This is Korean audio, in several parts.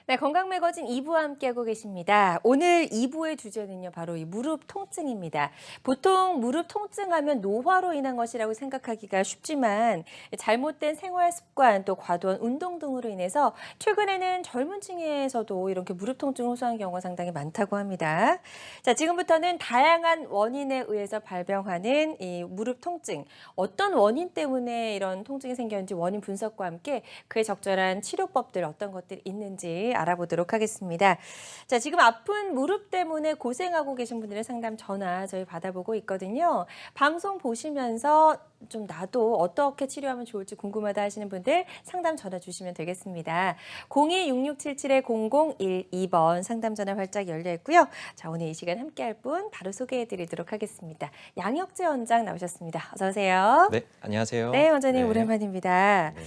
네, 건강 매거진 2부와 함께하고 계십니다. 오늘 2부의 주제는요, 바로 이 무릎 통증입니다. 보통 무릎 통증하면 노화로 인한 것이라고 생각하기가 쉽지만 잘못된 생활 습관 또 과도한 운동 등으로 인해서 최근에는 젊은 층에서도 이렇게 무릎 통증을 호소하는 경우가 상당히 많다고 합니다. 자, 지금부터는 다양한 원인에 의해서 발병하는 이 무릎 통증, 어떤 원인 때문에 이런 통증이 생겼는지 원인 분석과 함께 그에 적절한 치료법들 어떤 것들이 있는지 알아보도록 하겠습니다. 자, 지금 아픈 무릎 때문에 고생하고 계신 분들의 상담 전화 저희 받아보고 있거든요. 방송 보시면서 좀 나도 어떻게 치료하면 좋을지 궁금하다 하시는 분들 상담 전화 주시면 되겠습니다. 02-667-0012번 상담 전화 활짝 열려 있고요. 자, 오늘 이 시간 함께할 분 바로 소개해 드리도록 하겠습니다. 양혁재 원장 나오셨습니다. 어서 오세요. 네, 안녕하세요. 네, 원장님 네. 오랜만입니다. 네.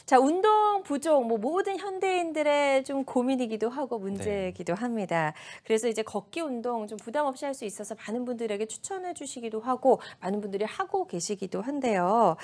자, 운동 부족, 모든 현대인들의 좀 고민이기도 하고 문제이기도 합니다. 그래서 이제 걷기 운동 좀 부담 없이 할 수 있어서 많은 분들에게 추천해 주시기도 하고 많은 분들이 하고 계시기도 한데요.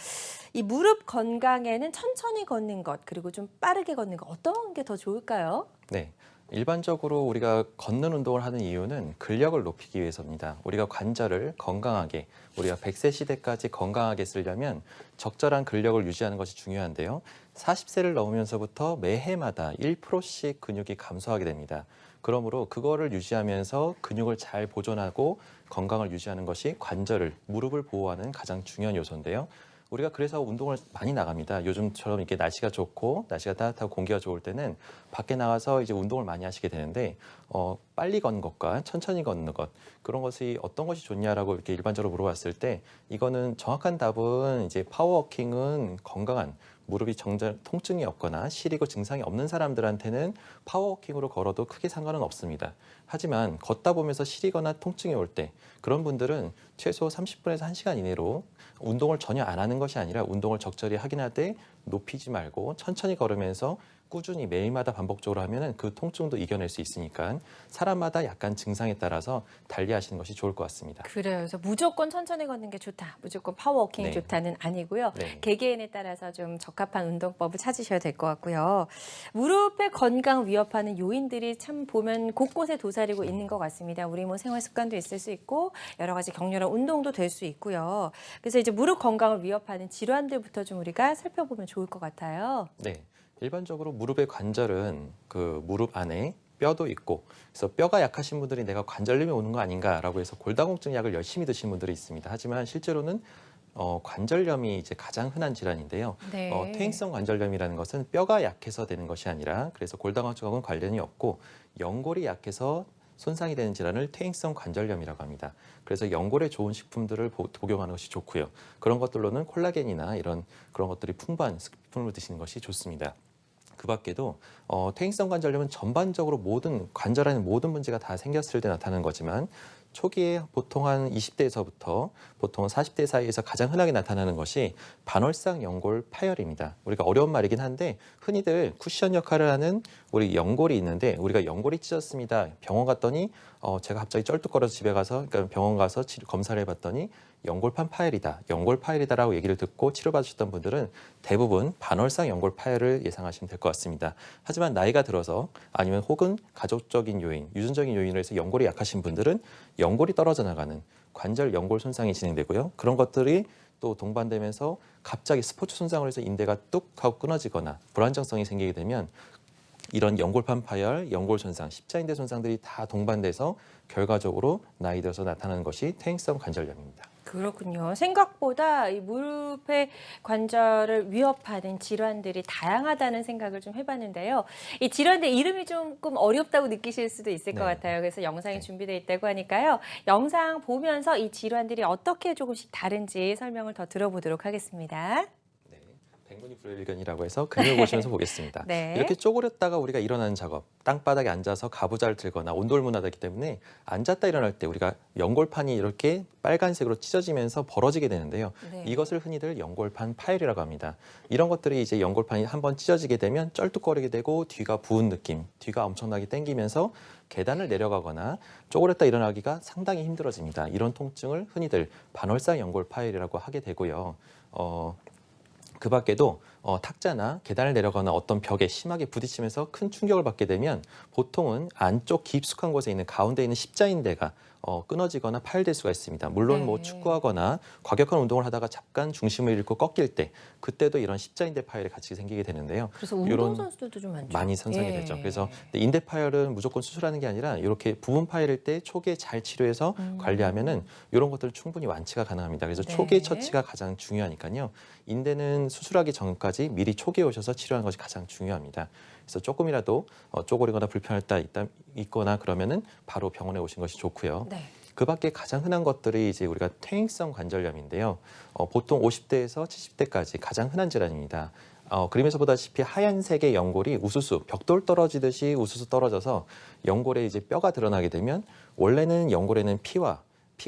이 무릎 건강에는 천천히 걷는 것 그리고 좀 빠르게 걷는 것 어떤 게 더 좋을까요? 네. 일반적으로 우리가 걷는 운동을 하는 이유는 근력을 높이기 위해서입니다. 우리가 관절을 건강하게, 우리가 100세 시대까지 건강하게 쓰려면 적절한 근력을 유지하는 것이 중요한데요. 40세를 넘으면서부터 매해마다 1%씩 근육이 감소하게 됩니다. 그러므로 그거를 유지하면서 근육을 잘 보존하고 건강을 유지하는 것이 관절을, 무릎을 보호하는 가장 중요한 요소인데요. 우리가 그래서 운동을 많이 나갑니다. 요즘처럼 이렇게 날씨가 좋고 날씨가 따뜻하고 공기가 좋을 때는 밖에 나가서 이제 운동을 많이 하시게 되는데 빨리 걷는 것과 천천히 걷는 것 그런 것이 어떤 것이 좋냐라고 이렇게 일반적으로 물어봤을 때 이거는 정확한 답은 이제 파워워킹은 건강한 무릎이 정절 통증이 없거나 시리고 증상이 없는 사람들한테는 파워워킹으로 걸어도 크게 상관은 없습니다. 하지만 걷다 보면서 시리거나 통증이 올 때 그런 분들은 최소 30분에서 1시간 이내로 운동을 전혀 안 하는 것이 아니라 운동을 적절히 하긴 하되 높이지 말고 천천히 걸으면서 꾸준히 매일마다 반복적으로 하면은 그 통증도 이겨낼 수 있으니까 사람마다 약간 증상에 따라서 달리 하시는 것이 좋을 것 같습니다. 그래요. 그래서 무조건 천천히 걷는 게 좋다. 무조건 파워워킹이 네. 좋다는 아니고요. 네. 개개인에 따라서 좀 적합한 운동법을 찾으셔야 될 것 같고요. 무릎의 건강 위협하는 요인들이 참 보면 곳곳에 도사리고 있는 것 같습니다. 우리 생활 습관도 있을 수 있고 여러 가지 격렬한 운동도 될 수 있고요. 그래서 이제 무릎 건강을 위협하는 질환들부터 좀 우리가 살펴보면 좋을 것 같아요. 네. 일반적으로 무릎의 관절은 그 무릎 안에 뼈도 있고 그래서 뼈가 약하신 분들이 내가 관절염이 오는 거 아닌가라고 해서 골다공증 약을 열심히 드시는 분들이 있습니다. 하지만 실제로는 관절염이 이제 가장 흔한 질환인데요. 네. 퇴행성 관절염이라는 것은 뼈가 약해서 되는 것이 아니라 그래서 골다공증하고는 관련이 없고 연골이 약해서 손상이 되는 질환을 퇴행성 관절염이라고 합니다. 그래서 연골에 좋은 식품들을 복용하는 것이 좋고요. 그런 것들로는 콜라겐이나 이런 그런 것들이 풍부한 식품을 드시는 것이 좋습니다. 그 밖에도 퇴행성 관절염은 전반적으로 모든 관절 안에 모든 문제가 다 생겼을 때 나타나는 거지만 초기에 보통 한 20대에서부터 보통 40대 사이에서 가장 흔하게 나타나는 것이 반월상 연골 파열입니다. 우리가 어려운 말이긴 한데 흔히들 쿠션 역할을 하는 우리 연골이 있는데 우리가 연골이 찢었습니다. 병원 갔더니 제가 갑자기 쩔뚝거려서 집에 가서 그러니까 병원 가서 검사를 해봤더니 연골판 파열이다, 연골 파열이다라고 얘기를 듣고 치료받으셨던 분들은 대부분 반월상 연골 파열을 예상하시면 될 것 같습니다. 하지만 나이가 들어서 아니면 혹은 가족적인 요인, 유전적인 요인으로 해서 연골이 약하신 분들은 연골이 떨어져 나가는 관절 연골 손상이 진행되고요. 그런 것들이 또 동반되면서 갑자기 스포츠 손상을 해서 인대가 뚝 하고 끊어지거나 불안정성이 생기게 되면 이런 연골판 파열, 연골 손상, 십자인대 손상들이 다 동반돼서 결과적으로 나이 들어서 나타나는 것이 퇴행성 관절염입니다. 그렇군요. 생각보다 이 무릎의 관절을 위협하는 질환들이 다양하다는 생각을 좀 해봤는데요. 이 질환들 이름이 조금 어렵다고 느끼실 수도 있을 것 네. 같아요. 그래서 영상이 네. 준비되어 있다고 하니까요. 영상 보면서 이 질환들이 어떻게 조금씩 다른지 설명을 더 들어보도록 하겠습니다. 네, 백문이 불여일견이라고 해서 그림을 보시면서 보겠습니다. 네. 이렇게 쪼그렸다가 우리가 일어나는 작업, 땅바닥에 앉아서 가부좌를 들거나 온돌문화되기 때문에 앉았다 일어날 때 우리가 연골판이 이렇게 빨간색으로 찢어지면서 벌어지게 되는데요. 네. 이것을 흔히들 연골판 파열이라고 합니다. 이런 것들이 이제 연골판이 한번 찢어지게 되면 쩔뚝거리게 되고 뒤가 부은 느낌, 뒤가 엄청나게 당기면서 계단을 내려가거나 쪼그렸다 일어나기가 상당히 힘들어집니다. 이런 통증을 흔히들 반월상 연골 파열이라고 하게 되고요. 그 밖에도 탁자나 계단을 내려가거나 어떤 벽에 심하게 부딪히면서 큰 충격을 받게 되면 보통은 안쪽 깊숙한 곳에 있는 가운데 있는 십자인대가 끊어지거나 파열될 수가 있습니다. 물론 뭐 네. 축구하거나 과격한 운동을 하다가 잠깐 중심을 잃고 꺾일 때 그때도 이런 십자인대 파열이 같이 생기게 되는데요. 그래서 이런 운동선수들도 좀 많죠. 많이 손상이 예. 되죠. 그래서 인대 파열은 무조건 수술하는 게 아니라 이렇게 부분 파열일 때 초기에 잘 치료해서 관리하면은 이런 것들은 충분히 완치가 가능합니다. 그래서 네. 초기의 처치가 가장 중요하니까요. 인대는 수술하기 전까지 미리 초기에 오셔서 치료하는 것이 가장 중요합니다. 그래서 조금이라도 쪼그리거나 불편할 때 있거나 그러면은 바로 병원에 오신 것이 좋고요. 네. 그 밖에 가장 흔한 것들이 이제 우리가 퇴행성 관절염인데요. 보통 50대에서 70대까지 가장 흔한 질환입니다. 그림에서 보다시피 하얀색의 연골이 우수수, 벽돌 떨어지듯이 우수수 떨어져서 연골에 이제 뼈가 드러나게 되면 원래는 연골에는 피가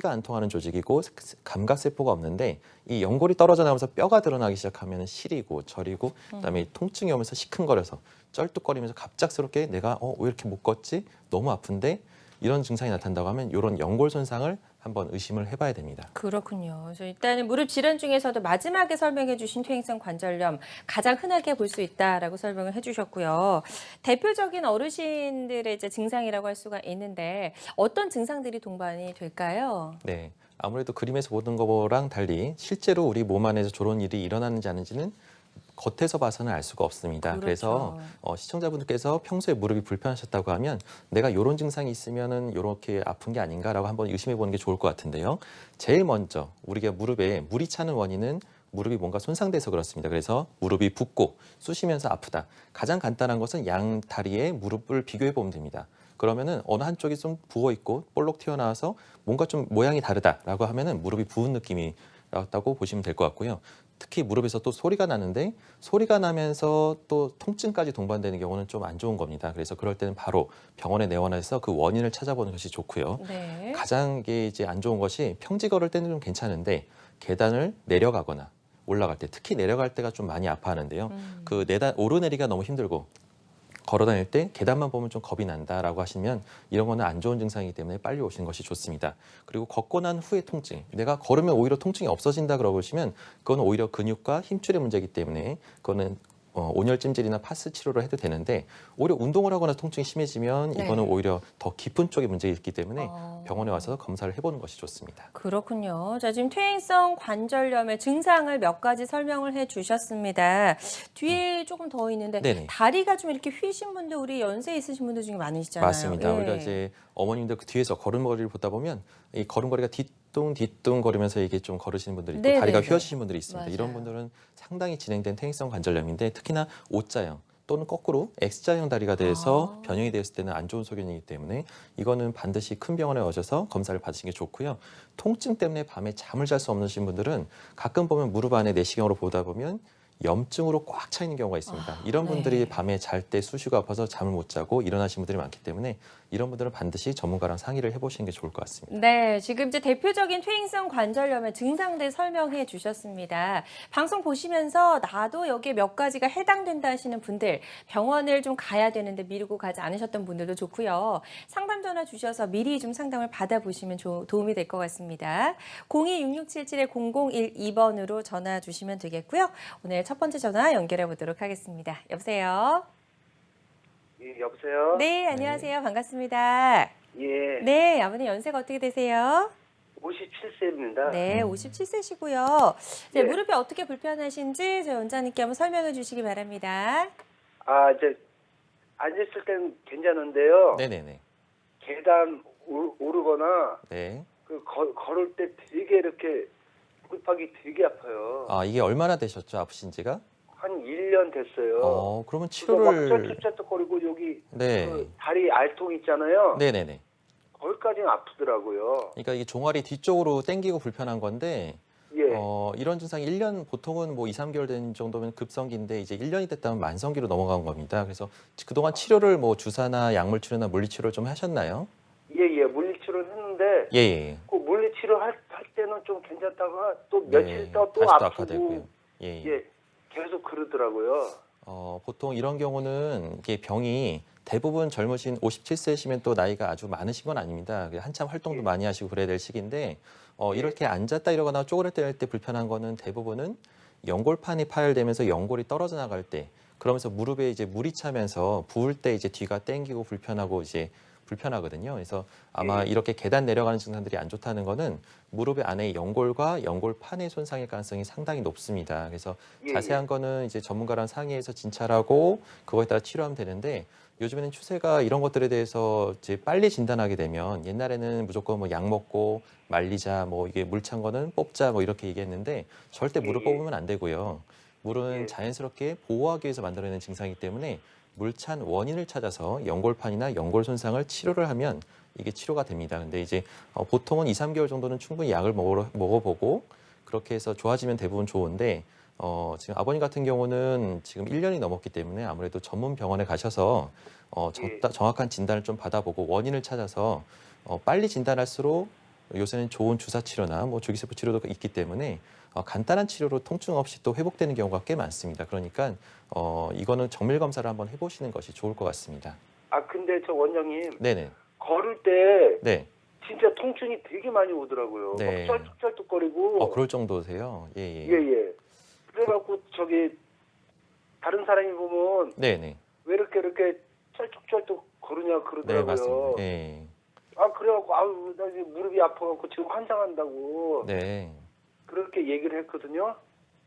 안 통하는 조직이고 감각세포가 없는데 이 연골이 떨어져 나오면서 뼈가 드러나기 시작하면 시리고 저리고 그다음에 통증이 오면서 시큰거려서 쩔뚝거리면서 갑작스럽게 내가 왜 이렇게 못 걷지? 너무 아픈데 이런 증상이 나타난다고 하면 이런 연골 손상을 한번 의심을 해봐야 됩니다. 그렇군요. 그래서 일단은 무릎 질환 중에서도 마지막에 설명해 주신 퇴행성 관절염 가장 흔하게 볼 수 있다라고 설명을 해 주셨고요. 대표적인 어르신들의 이제 증상이라고 할 수가 있는데 어떤 증상들이 동반이 될까요? 네, 아무래도 그림에서 보는 거랑 달리 실제로 우리 몸 안에서 저런 일이 일어나는지 아닌지는 겉에서 봐서는 알 수가 없습니다. 그렇죠. 그래서 시청자분들께서 평소에 무릎이 불편하셨다고 하면 내가 이런 증상이 있으면은 이렇게 아픈 게 아닌가라고 한번 의심해 보는 게 좋을 것 같은데요. 제일 먼저 우리가 무릎에 물이 차는 원인은 무릎이 뭔가 손상돼서 그렇습니다. 그래서 무릎이 붓고 쑤시면서 아프다. 가장 간단한 것은 양 다리에 무릎을 비교해 보면 됩니다. 그러면은 어느 한쪽이 좀 부어 있고 볼록 튀어나와서 뭔가 좀 모양이 다르다라고 하면은 무릎이 부은 느낌이 났다고 보시면 될 것 같고요. 특히 무릎에서 또 소리가 나는데 소리가 나면서 또 통증까지 동반되는 경우는 좀 안 좋은 겁니다. 그래서 그럴 때는 바로 병원에 내원해서 그 원인을 찾아보는 것이 좋고요. 네. 가장 이게 이제 안 좋은 것이 평지 걸을 때는 좀 괜찮은데 계단을 내려가거나 올라갈 때 특히 내려갈 때가 좀 많이 아파하는데요. 그 오르내리가 너무 힘들고 걸어 다닐 때 계단만 보면 좀 겁이 난다라고 하시면 이런 거는 안 좋은 증상이기 때문에 빨리 오시는 것이 좋습니다. 그리고 걷고 난 후의 통증, 내가 걸으면 오히려 통증이 없어진다 그러고 보시면 그건 오히려 근육과 힘줄의 문제이기 때문에 그거는 온열 찜질이나 파스 치료를 해도 되는데 오히려 운동을 하거나 통증이 심해지면 네. 이거는 오히려 더 깊은 쪽의 문제가 있기 때문에 어. 병원에 와서 검사를 해보는 것이 좋습니다. 그렇군요. 자, 지금 퇴행성 관절염의 증상을 몇 가지 설명을 해 주셨습니다. 뒤에 조금 더 있는데 네네. 다리가 좀 이렇게 휘신 분들 우리 연세 있으신 분들 중에 많으시잖아요. 맞습니다. 예. 우리가 이제 어머님들 그 뒤에서 걸음걸이를 보다 보면 이 걸음걸이가 뒤뚱 거리면서 이게 좀 걸으시는 분들이 있고 네네네. 다리가 휘어지신 분들이 있습니다. 맞아요. 이런 분들은 상당히 진행된 퇴행성 관절염인데 특히나 O자형 또는 거꾸로 X자형 다리가 돼서 변형이 되었을 때는 안 좋은 소견이기 때문에 이거는 반드시 큰 병원에 오셔서 검사를 받으시는 게 좋고요. 통증 때문에 밤에 잠을 잘 수 없으신 분들은 가끔 보면 무릎 안에 내시경으로 보다 보면 염증으로 꽉 차 있는 경우가 있습니다. 이런 분들이 네. 밤에 잘 때 수시가 아파서 잠을 못 자고 일어나시는 분들이 많기 때문에 이런 분들은 반드시 전문가랑 상의를 해보시는 게 좋을 것 같습니다. 네, 지금 이제 대표적인 퇴행성 관절염의 증상들 설명해 주셨습니다. 방송 보시면서 나도 여기에 몇 가지가 해당된다 하시는 분들, 병원을 좀 가야 되는데 미루고 가지 않으셨던 분들도 좋고요. 상담 전화 주셔서 미리 좀 상담을 받아보시면 도움이 될 것 같습니다. 026677-0012번으로 전화 주시면 되겠고요. 오늘 첫 번째 전화 연결해 보도록 하겠습니다. 여보세요? 예, 여보세요? 네, 안녕하세요. 반갑습니다. 예, 네, 아버님 연세가 어떻게 되세요? 57세입니다. 네, 57세시고요. 네, 예. 무릎이 어떻게 불편하신지 저희 원장님께 한번 설명해 주시기 바랍니다. 아, 이제 앉았을 땐 괜찮은데요. 네네네. 계단 오르거나 네. 걸을 때 되게 이렇게 무릎팍이 되게 아파요. 아, 이게 얼마나 되셨죠? 아프신지가? 한 1년 됐어요. 그러면 막 치료를 쩔뚝쩔뚝거리고 여기 네. 그 다리 알통 있잖아요. 네네네. 거기까지는 아프더라고요. 그러니까 이게 종아리 뒤쪽으로 당기고 불편한 건데 예. 이런 증상이 1년 보통은 뭐 2, 3개월 된 정도면 급성기인데 이제 1년이 됐다면 만성기로 넘어간 겁니다. 그래서 그동안 치료를 뭐 주사나 약물 치료나 물리 치료를 좀 하셨나요? 예, 물리치료를 했는데 예, 예. 그 물리치료 할 때는 좀 괜찮다가 또 네, 며칠 있다가 또 다시 또 아프고 악화되고요. 예, 예. 예, 계속 그러더라고요. 보통 이런 경우는 이게 병이 대부분 젊으신 57세시면 또 나이가 아주 많으신 건 아닙니다. 한참 활동도 예. 많이 하시고 그래야 될 시기인데 이렇게 앉았다 일어나거나 쪼그렸다 할 때 불편한 거는 대부분은 연골판이 파열되면서 연골이 떨어져 나갈 때, 그러면서 무릎에 이제 물이 차면서 부을 때 이제 뒤가 땡기고 불편하고 이제 불편하거든요. 그래서 아마 예. 이렇게 계단 내려가는 증상들이 안 좋다는 거는 무릎의 안에 연골과 연골판의 손상일 가능성이 상당히 높습니다. 그래서 예, 자세한 거는 이제 전문가랑 상의해서 진찰하고 그거에 따라 치료하면 되는데, 요즘에는 추세가 이런 것들에 대해서 이제 빨리 진단하게 되면, 옛날에는 무조건 뭐 약 먹고 말리자, 뭐 이게 물 찬 거는 뽑자, 뭐 이렇게 얘기했는데 절대 물을 예. 뽑으면 안 되고요. 물은 예. 자연스럽게 보호하기 위해서 만들어내는 증상이기 때문에 물찬 원인을 찾아서 연골판이나 연골 손상을 치료를 하면 이게 치료가 됩니다. 근데 이제 보통은 2, 3개월 정도는 충분히 약을 먹어보고 그렇게 해서 좋아지면 대부분 좋은데, 지금 아버님 같은 경우는 지금 1년이 넘었기 때문에 아무래도 전문 병원에 가셔서 예. 정확한 진단을 좀 받아보고 원인을 찾아서 빨리 진단할수록 요새는 좋은 주사 치료나 뭐 주기세포 치료도 있기 때문에 간단한 치료로 통증 없이 또 회복되는 경우가 꽤 많습니다. 그러니까 이거는 정밀 검사를 한번 해보시는 것이 좋을 것 같습니다. 아, 근데 저 원장님, 네네. 걸을 때 네. 진짜 통증이 되게 많이 오더라고요. 네. 막 쩔뚝쩔뚝거리고. 그럴 정도세요? 예, 예. 예, 예. 그래갖고 저기 다른 사람이 보면 네네. 왜 이렇게 쩔뚝쩔뚝 거르냐 네, 그러더라고요. 맞습니다. 예. 아, 그래갖고 아우 나 지금 무릎이 아파갖고 지금 환장한다고 네. 그렇게 얘기를 했거든요.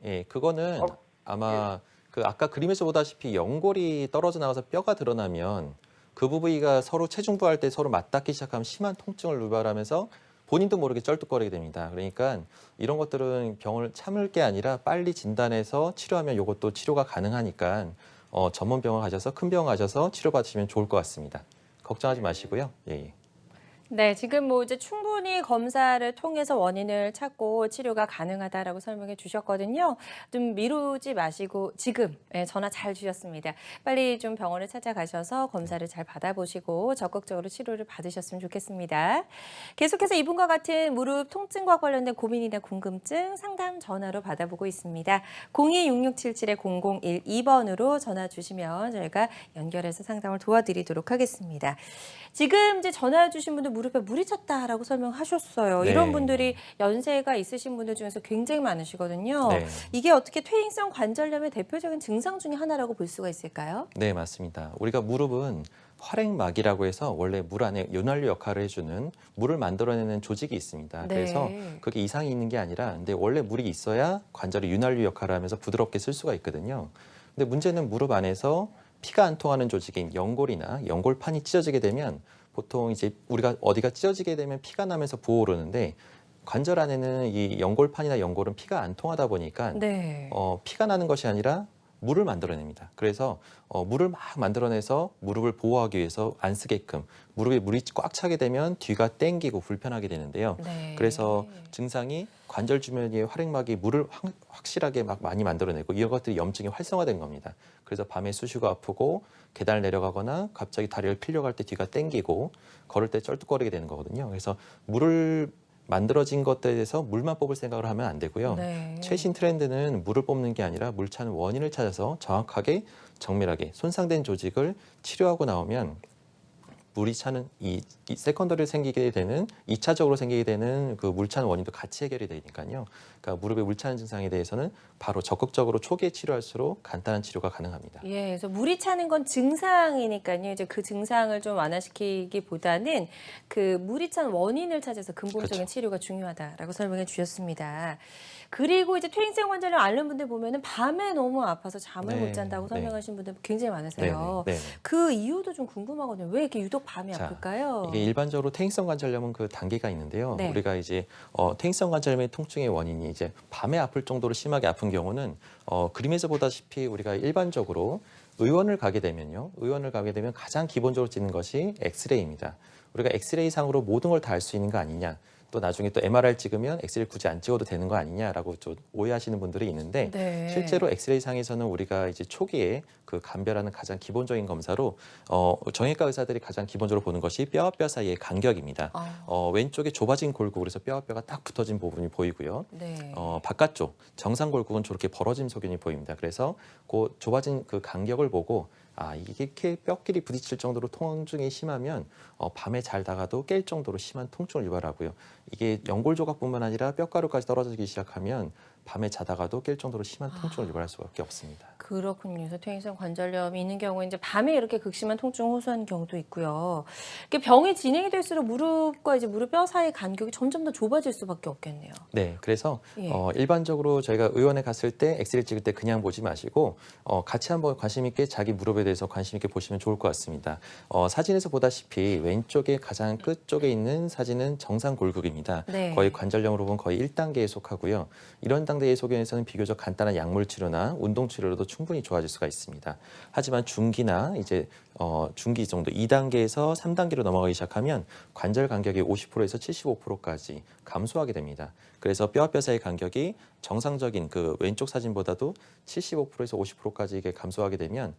예, 그거는 어, 아마 그 아까 그림에서 보다시피 연골이 떨어져 나가서 뼈가 드러나면 그 부위가 서로 체중부할 때 서로 맞닿기 시작하면 심한 통증을 유발하면서 본인도 모르게 쩔뚝거리게 됩니다. 그러니까 이런 것들은 병을 참을 게 아니라 빨리 진단해서 치료하면 이것도 치료가 가능하니까 전문 병원 가셔서, 큰 병원 가셔서 치료받으시면 좋을 것 같습니다. 걱정하지 마시고요. 예, 예. 네, 지금 뭐 이제 충분히 검사를 통해서 원인을 찾고 치료가 가능하다라고 설명해 주셨거든요. 좀 미루지 마시고 지금 전화 잘 주셨습니다. 빨리 좀 병원을 찾아가셔서 검사를 잘 받아보시고 적극적으로 치료를 받으셨으면 좋겠습니다. 계속해서 이분과 같은 무릎 통증과 관련된 고민이나 궁금증 상담 전화로 받아보고 있습니다. 026677-0012번으로 전화 주시면 저희가 연결해서 상담을 도와드리도록 하겠습니다. 지금 이제 전화 주신 분들 무릎에 물이 찼다라고 설명하셨어요. 네. 이런 분들이 연세가 있으신 분들 중에서 굉장히 많으시거든요. 네. 이게 어떻게 퇴행성 관절염의 대표적인 증상 중에 하나라고 볼 수가 있을까요? 네, 맞습니다. 우리가 무릎은 활액막이라고 해서 원래 물 안에 윤활유 역할을 해주는 물을 만들어내는 조직이 있습니다. 네. 그래서 그게 이상이 있는 게 아니라, 근데 원래 물이 있어야 관절이 윤활유 역할을 하면서 부드럽게 쓸 수가 있거든요. 근데 문제는 무릎 안에서 피가 안 통하는 조직인 연골이나 연골판이 찢어지게 되면, 보통 이제 우리가 어디가 찢어지게 되면 피가 나면서 부어오르는데, 관절 안에는 이 연골판이나 연골은 피가 안 통하다 보니까 네. 피가 나는 것이 아니라 물을 만들어냅니다. 그래서 물을 막 만들어내서 무릎을 보호하기 위해서 안 쓰게끔, 무릎에 물이 꽉 차게 되면 뒤가 땡기고 불편하게 되는데요. 네. 그래서 증상이 관절 주변의 활액막이 물을 확실하게 막 많이 만들어내고, 이런 것들이 염증이 활성화된 겁니다. 그래서 밤에 쑤시고 아프고, 계단을 내려가거나 갑자기 다리를 피려고 할 때 뒤가 땡기고, 걸을 때 쩔뚝거리게 되는 거거든요. 그래서 물을 만들어진 것들에 대해서 물만 뽑을 생각을 하면 안 되고요. 네. 최신 트렌드는 물을 뽑는 게 아니라 물 차는 원인을 찾아서 정확하게 정밀하게 손상된 조직을 치료하고 나오면 물이 차는 이 세컨더리로 생기게 되는, 2차적으로 생기게 되는 그 물 차는 원인도 같이 해결이 되니까요. 그러니까 무릎에 물 차는 증상에 대해서는 바로 적극적으로 초기에 치료할수록 간단한 치료가 가능합니다. 예, 그래서 물이 차는 건 증상이니까요. 이제 그 증상을 좀 완화시키기보다는 그 물이 찬 원인을 찾아서 근본적인 그렇죠. 치료가 중요하다라고 설명해 주셨습니다. 그리고 이제 퇴행성 관절염 앓는 분들 보면은 밤에 너무 아파서 잠을 네, 못 잔다고 네. 설명하시는 분들 굉장히 많으세요. 네네. 그 이유도 좀 궁금하거든요. 왜 이렇게 유독 밤에 자, 아플까요? 이게 일반적으로 퇴행성 관절염은 그 단계가 있는데요. 네. 우리가 이제 퇴행성 관절염의 통증의 원인이 이제 밤에 아플 정도로 심하게 아픈 경우는 그림에서 보다시피 우리가 일반적으로 의원을 가게 되면요. 의원을 가게 되면 가장 기본적으로 찍는 것이 엑스레이입니다. 우리가 엑스레이 상으로 모든 걸 다 알 수 있는 거 아니냐. 또 나중에 또 MRI 찍으면 엑스레이 굳이 안 찍어도 되는 거 아니냐라고 좀 오해하시는 분들이 있는데, 네. 실제로 엑스레이 상에서는 우리가 이제 초기에 그 감별하는 가장 기본적인 검사로 정형외과 의사들이 가장 기본적으로 보는 것이 뼈와 뼈 사이의 간격입니다. 왼쪽에 좁아진 골국, 그래서 뼈와 뼈가 딱 붙어진 부분이 보이고요. 네. 바깥쪽 정상 골국은 저렇게 벌어진 소견이 보입니다. 그래서 그 좁아진 그 간격을 보고 이게 이렇게 뼈끼리 부딪힐 정도로 통증이 심하면 밤에 자다가도 깰 정도로 심한 통증을 유발하고요. 이게 연골 조각뿐만 아니라 뼈가루까지 떨어지기 시작하면 밤에 자다가도 깰 정도로 심한 통증을 유발할 수밖에 없습니다. 그렇군요. 그래서 퇴행성 관절염이 있는 경우에 이제 밤에 이렇게 극심한 통증을 호소하는 경우도 있고요. 이게 병이 진행이 될수록 무릎과 이제 무릎 뼈 사이 간격이 점점 더 좁아질 수밖에 없겠네요. 네, 그래서 예. 일반적으로 저희가 의원에 갔을 때 엑스레이 찍을 때 그냥 보지 마시고 같이 한번 관심 있게 자기 무릎에 대해서 관심 있게 보시면 좋을 것 같습니다. 사진에서 보다시피 왼쪽에 가장 끝 쪽에 있는 사진은 정상 골격입니다. 네. 거의 관절염으로 보면 거의 1단계에 속하고요. 이런 단계의 소견에서는 비교적 간단한 약물 치료나 운동 치료로도 충분히 좋아질 수가 있습니다. 하지만 중기나 이제 중기 정도 2단계에서 3단계로 넘어가기 시작하면 관절 간격이 50%에서 75%까지 감소하게 됩니다. 그래서 뼈와 뼈 사이 간격이 정상적인 그 왼쪽 사진보다도 75%에서 50%까지 이게 감소하게 되면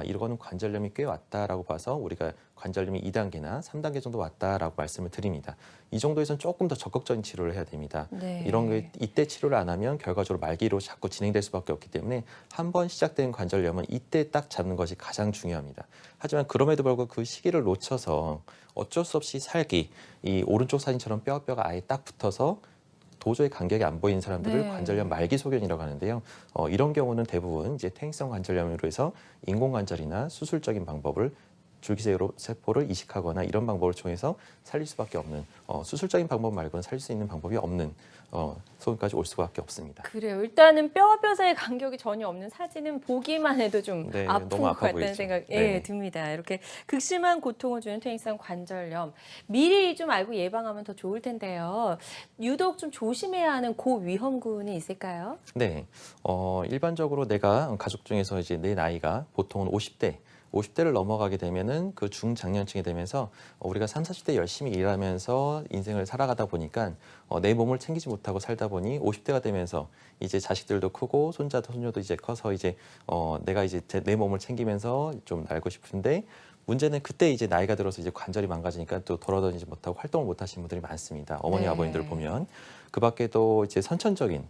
이거는 관절염이 꽤 왔다라고 봐서 우리가 관절염이 2단계나 3단계 정도 왔다라고 말씀을 드립니다. 이 정도에서는 조금 더 적극적인 치료를 해야 됩니다. 네. 이런 게 이때 치료를 안 하면 결과적으로 말기로 자꾸 진행될 수밖에 없기 때문에 한 번 시작된 관절염은 이때 딱 잡는 것이 가장 중요합니다. 하지만 그럼에도 불구하고 그 시기를 놓쳐서 어쩔 수 없이 살기, 이 오른쪽 사진처럼 뼈가 아예 딱 붙어서 도저히 간격이 안 보이는 사람들을 네. 관절염 말기 소견이라고 하는데요. 이런 경우는 대부분 이제 퇴행성 관절염으로 해서 인공관절이나 수술적인 방법을 줄기세포를 이식하거나 이런 방법을 통해서 살릴 수밖에 없는 수술적인 방법 말고는 살릴 수 있는 방법이 없는 소견까지 올 수밖에 없습니다. 그래요. 일단은 뼈와 뼈 사이 간격이 전혀 없는 사진은 보기만 해도 좀 네, 아픈 너무 것 아파 같다는 보이죠. 생각 네. 듭니다. 이렇게 극심한 고통을 주는 퇴행성 관절염. 미리 좀 알고 예방하면 더 좋을 텐데요. 유독 좀 조심해야 하는 고위험군이 있을까요? 네, 일반적으로 내가 가족 중에서 이제 내 나이가 보통은 50대를 넘어가게 되면은 그 중장년층이 되면서 우리가 30, 40대 열심히 일하면서 인생을 살아가다 보니까 내 몸을 챙기지 못하고 살다 보니 50대가 되면서 이제 자식들도 크고 손자도 손녀도 이제 커서 이제 내가 이제 내 몸을 챙기면서 좀 날고 싶은데 문제는 그때 이제 나이가 들어서 이제 관절이 망가지니까 또 돌아다니지 못하고 활동을 못 하시는 분들이 많습니다. 어머니 네. 아버님들 보면 그 밖에도 이제 선천적인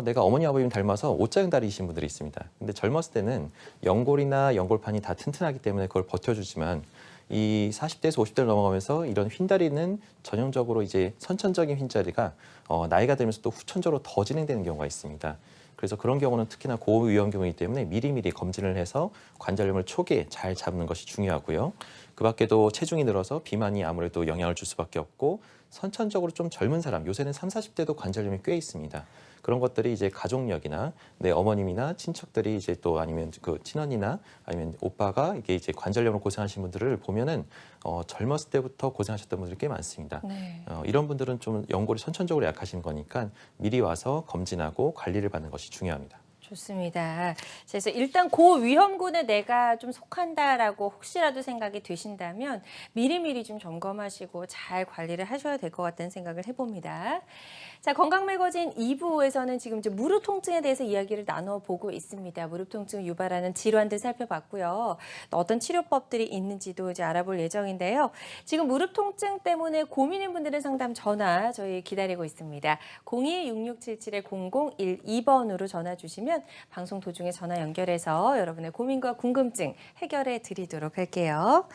내가 어머니 아버님 닮아서 옷장 다리이신 분들이 있습니다. 근데 젊었을 때는 연골이나 연골판이 다 튼튼하기 때문에 그걸 버텨주지만 이 40대에서 50대를 넘어가면서 이런 휜다리는 전형적으로 이제 선천적인 휜자리가 나이가 들면서 또 후천적으로 더 진행되는 경우가 있습니다. 그래서 그런 경우는 특히나 고위험군이기 때문에 미리미리 검진을 해서 관절염을 초기에 잘 잡는 것이 중요하고요. 그 밖에도 체중이 늘어서 비만이 아무래도 영향을 줄 수밖에 없고 선천적으로 좀 젊은 사람, 요새는 30, 40대도 관절염이 꽤 있습니다. 그런 것들이 이제 가족력이나 내 어머님이나 친척들이 이제 또 아니면 그 친언니나 아니면 오빠가 이게 이제 관절염으로 고생하신 분들을 보면은 젊었을 때부터 고생하셨던 분들이 꽤 많습니다. 네. 이런 분들은 좀 연골이 선천적으로 약하신 거니까 미리 와서 검진하고 관리를 받는 것이 중요합니다. 좋습니다. 그래서 일단 고위험군에 내가 좀 속한다라고 혹시라도 생각이 드신다면 미리미리 좀 점검하시고 잘 관리를 하셔야 될 것 같다는 생각을 해봅니다. 자, 건강매거진 2부에서는 지금 이제 무릎 통증에 대해서 이야기를 나눠보고 있습니다. 무릎 통증을 유발하는 질환들 살펴봤고요. 또 어떤 치료법들이 있는지도 이제 알아볼 예정인데요. 지금 무릎 통증 때문에 고민인 분들의 상담 전화 저희 기다리고 있습니다. 02-6677-0012번으로 전화 주시면 방송 도중에 전화 연결해서 여러분의 고민과 궁금증 해결해 드리도록 할게요.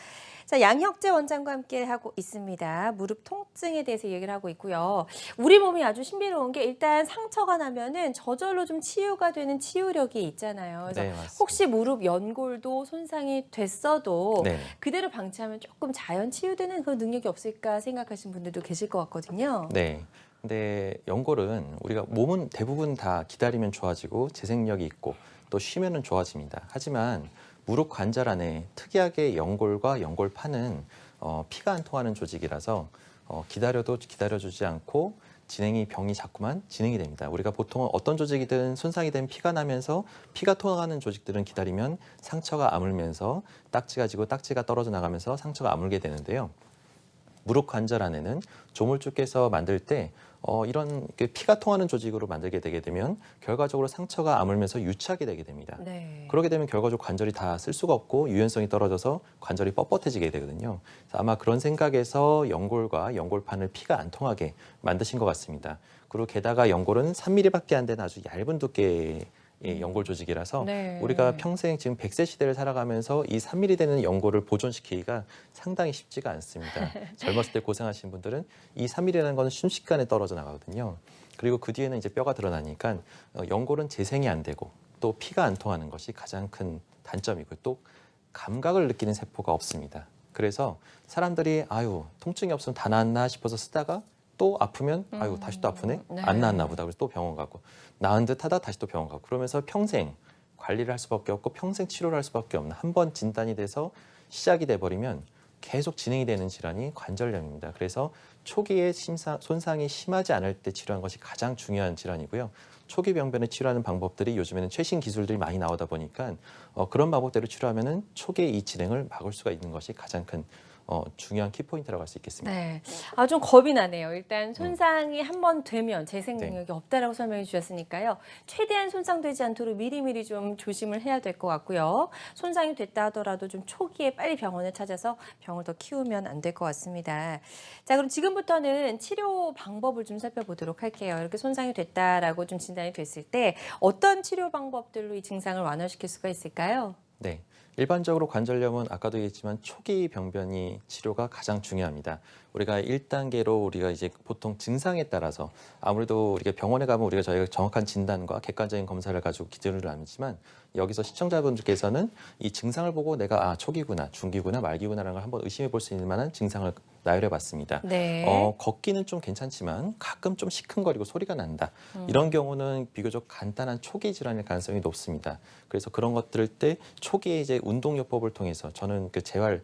자, 양혁재 원장과 함께 하고 있습니다. 무릎 통증에 대해서 얘기를 하고 있고요. 우리 몸이 아주 신비로운 게 일단 상처가 나면은 저절로 좀 치유가 되는 치유력이 있잖아요. 그래서 네, 맞습니다. 혹시 무릎 연골도 손상이 됐어도 네. 그대로 방치하면 조금 자연 치유되는 그런 능력이 없을까 생각하시는 분들도 계실 것 같거든요. 네. 근데 연골은 우리가 몸은 대부분 다 기다리면 좋아지고 재생력이 있고 또 쉬면은 좋아집니다. 하지만 무릎 관절 안에 특이하게 연골과 연골판은 피가 안 통하는 조직이라서 기다려도 기다려주지 않고 병이 자꾸만 진행이 됩니다. 우리가 보통 어떤 조직이든 손상이 된 피가 나면서 피가 통하는 조직들은 기다리면 상처가 아물면서 딱지가 지고 딱지가 떨어져 나가면서 상처가 아물게 되는데요. 무릎 관절 안에는 조물주께서 만들 때 이런 피가 통하는 조직으로 만들게 되게 되면 결과적으로 상처가 아물면서 유착이 되게 됩니다. 네. 그렇게 되면 결과적으로 관절이 다 쓸 수가 없고 유연성이 떨어져서 관절이 뻣뻣해지게 되거든요. 그래서 아마 그런 생각에서 연골과 연골판을 피가 안 통하게 만드신 것 같습니다. 그리고 게다가 연골은 3mm밖에 안 되는 아주 얇은 두께의 예, 연골 조직이라서 네. 우리가 평생 지금 100세 시대를 살아가면서 이 3mm 되는 연골을 보존시키기가 상당히 쉽지가 않습니다. 젊었을 때 고생하신 분들은 이 3mm라는 건 순식간에 떨어져 나가거든요. 그리고 그 뒤에는 이제 뼈가 드러나니까 연골은 재생이 안 되고 또 피가 안 통하는 것이 가장 큰 단점이고 또 감각을 느끼는 세포가 없습니다. 그래서 사람들이 아유 통증이 없으면 다 나았나 싶어서 쓰다가 또 아프면 아유 다시 또 아프네 네. 안 나았나 보다 그래서 또 병원 가고 나은 듯하다 다시 또 병원 가고 그러면서 평생 관리를 할 수밖에 없고 평생 치료를 할 수밖에 없는 한 번 진단이 돼서 시작이 돼버리면 계속 진행이 되는 질환이 관절염입니다. 그래서 초기에 손상이 심하지 않을 때 치료하는 것이 가장 중요한 질환이고요. 초기 병변을 치료하는 방법들이 요즘에는 최신 기술들이 많이 나오다 보니까 그런 방법대로 치료하면은 초기에 이 진행을 막을 수가 있는 것이 가장 큰 중요한 키포인트라고 할 수 있겠습니다. 네. 아, 좀 겁이 나네요. 일단 손상이 한 번 되면 재생 네. 능력이 없다라고 설명해 주셨으니까요. 최대한 손상되지 않도록 미리미리 좀 조심을 해야 될 것 같고요. 손상이 됐다 하더라도 좀 초기에 빨리 병원을 찾아서 병을 더 키우면 안 될 것 같습니다. 자, 그럼 지금부터는 치료 방법을 좀 살펴보도록 할게요. 이렇게 손상이 됐다라고 좀 진단이 됐을 때 어떤 치료 방법들로 이 증상을 완화시킬 수가 있을까요? 네. 일반적으로 관절염은 아까도 얘기했지만 초기 병변이 치료가 가장 중요합니다. 우리가 1단계로 우리가 이제 보통 증상에 따라서 아무래도 우리가 병원에 가면 우리가 저희가 정확한 진단과 객관적인 검사를 가지고 기준을 나누지만 여기서 시청자분들께서는 이 증상을 보고 내가 초기구나, 중기구나, 말기구나라는 걸 한번 의심해 볼 수 있는 만한 증상을 나열해 봤습니다. 네. 걷기는 좀 괜찮지만 가끔 좀 시큰거리고 소리가 난다. 이런 경우는 비교적 간단한 초기 질환일 가능성이 높습니다. 그래서 그런 것들 때 초기에 이제 운동요법을 통해서 저는 그 재활,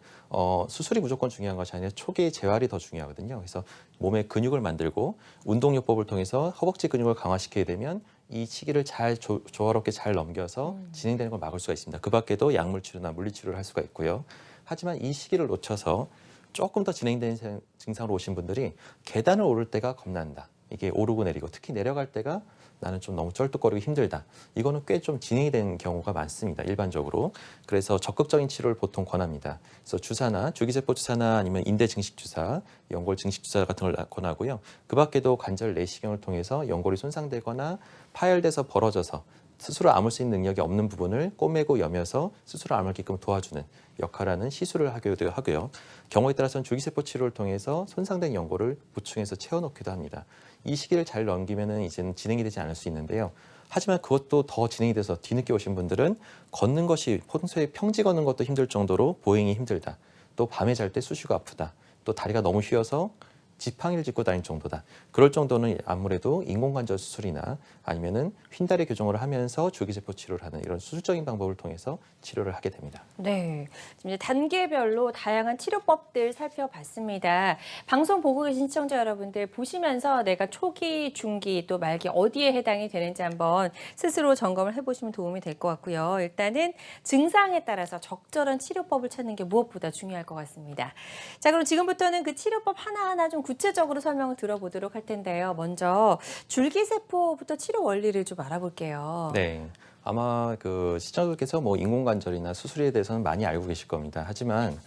수술이 무조건 중요한 것이 아니라 초기에 재활이 더 중요하거든요. 그래서 몸의 근육을 만들고 운동요법을 통해서 허벅지 근육을 강화시키게 되면 이 시기를 잘 조화롭게 잘 넘겨서 진행되는 걸 막을 수가 있습니다. 그 밖에도 약물 치료나 물리 치료를 할 수가 있고요. 하지만 이 시기를 놓쳐서 조금 더 진행된 증상으로 오신 분들이 계단을 오를 때가 겁난다. 이게 오르고 내리고 특히 내려갈 때가 나는 좀 너무 쩔뚝거리고 힘들다. 이거는 꽤 좀 진행이 된 경우가 많습니다. 일반적으로. 그래서 적극적인 치료를 보통 권합니다. 그래서 주사나 주기세포 주사나 아니면 인대 증식 주사, 연골 증식 주사 같은 걸 권하고요. 그 밖에도 관절 내시경을 통해서 연골이 손상되거나 파열돼서 벌어져서 스스로 아물 수 있는 능력이 없는 부분을 꼬매고 여며서 스스로 아물게끔 도와주는 역할하는 시술을 하기도 하고요. 경우에 따라서는 줄기세포 치료를 통해서 손상된 연골을 보충해서 채워넣기도 합니다. 이 시기를 잘 넘기면은 이제는 진행이 되지 않을 수 있는데요. 하지만 그것도 더 진행이 돼서 뒤늦게 오신 분들은 걷는 것이 평소에 평지 걷는 것도 힘들 정도로 보행이 힘들다. 또 밤에 잘 때 수시가 아프다. 또 다리가 너무 휘어서 지팡이를 짚고 다닐 정도다. 그럴 정도는 아무래도 인공관절 수술이나 아니면은 휜다리 교정을 하면서 줄기세포 치료를 하는 이런 수술적인 방법을 통해서 치료를 하게 됩니다. 네, 지금 이제 단계별로 다양한 치료법들 살펴봤습니다. 방송 보고 계신 시청자 여러분들 보시면서 내가 초기, 중기 또 말기 어디에 해당이 되는지 한번 스스로 점검을 해보시면 도움이 될 것 같고요. 일단은 증상에 따라서 적절한 치료법을 찾는 게 무엇보다 중요할 것 같습니다. 자, 그럼 지금부터는 그 치료법 하나하나 좀 구체적으로 설명을 들어보도록 할 텐데요. 먼저 줄기세포부터 치료 원리를 좀 알아볼게요. 네. 아마 그 시청자들께서 뭐 인공관절이나 수술에 대해서는 많이 알고 계실 겁니다. 하지만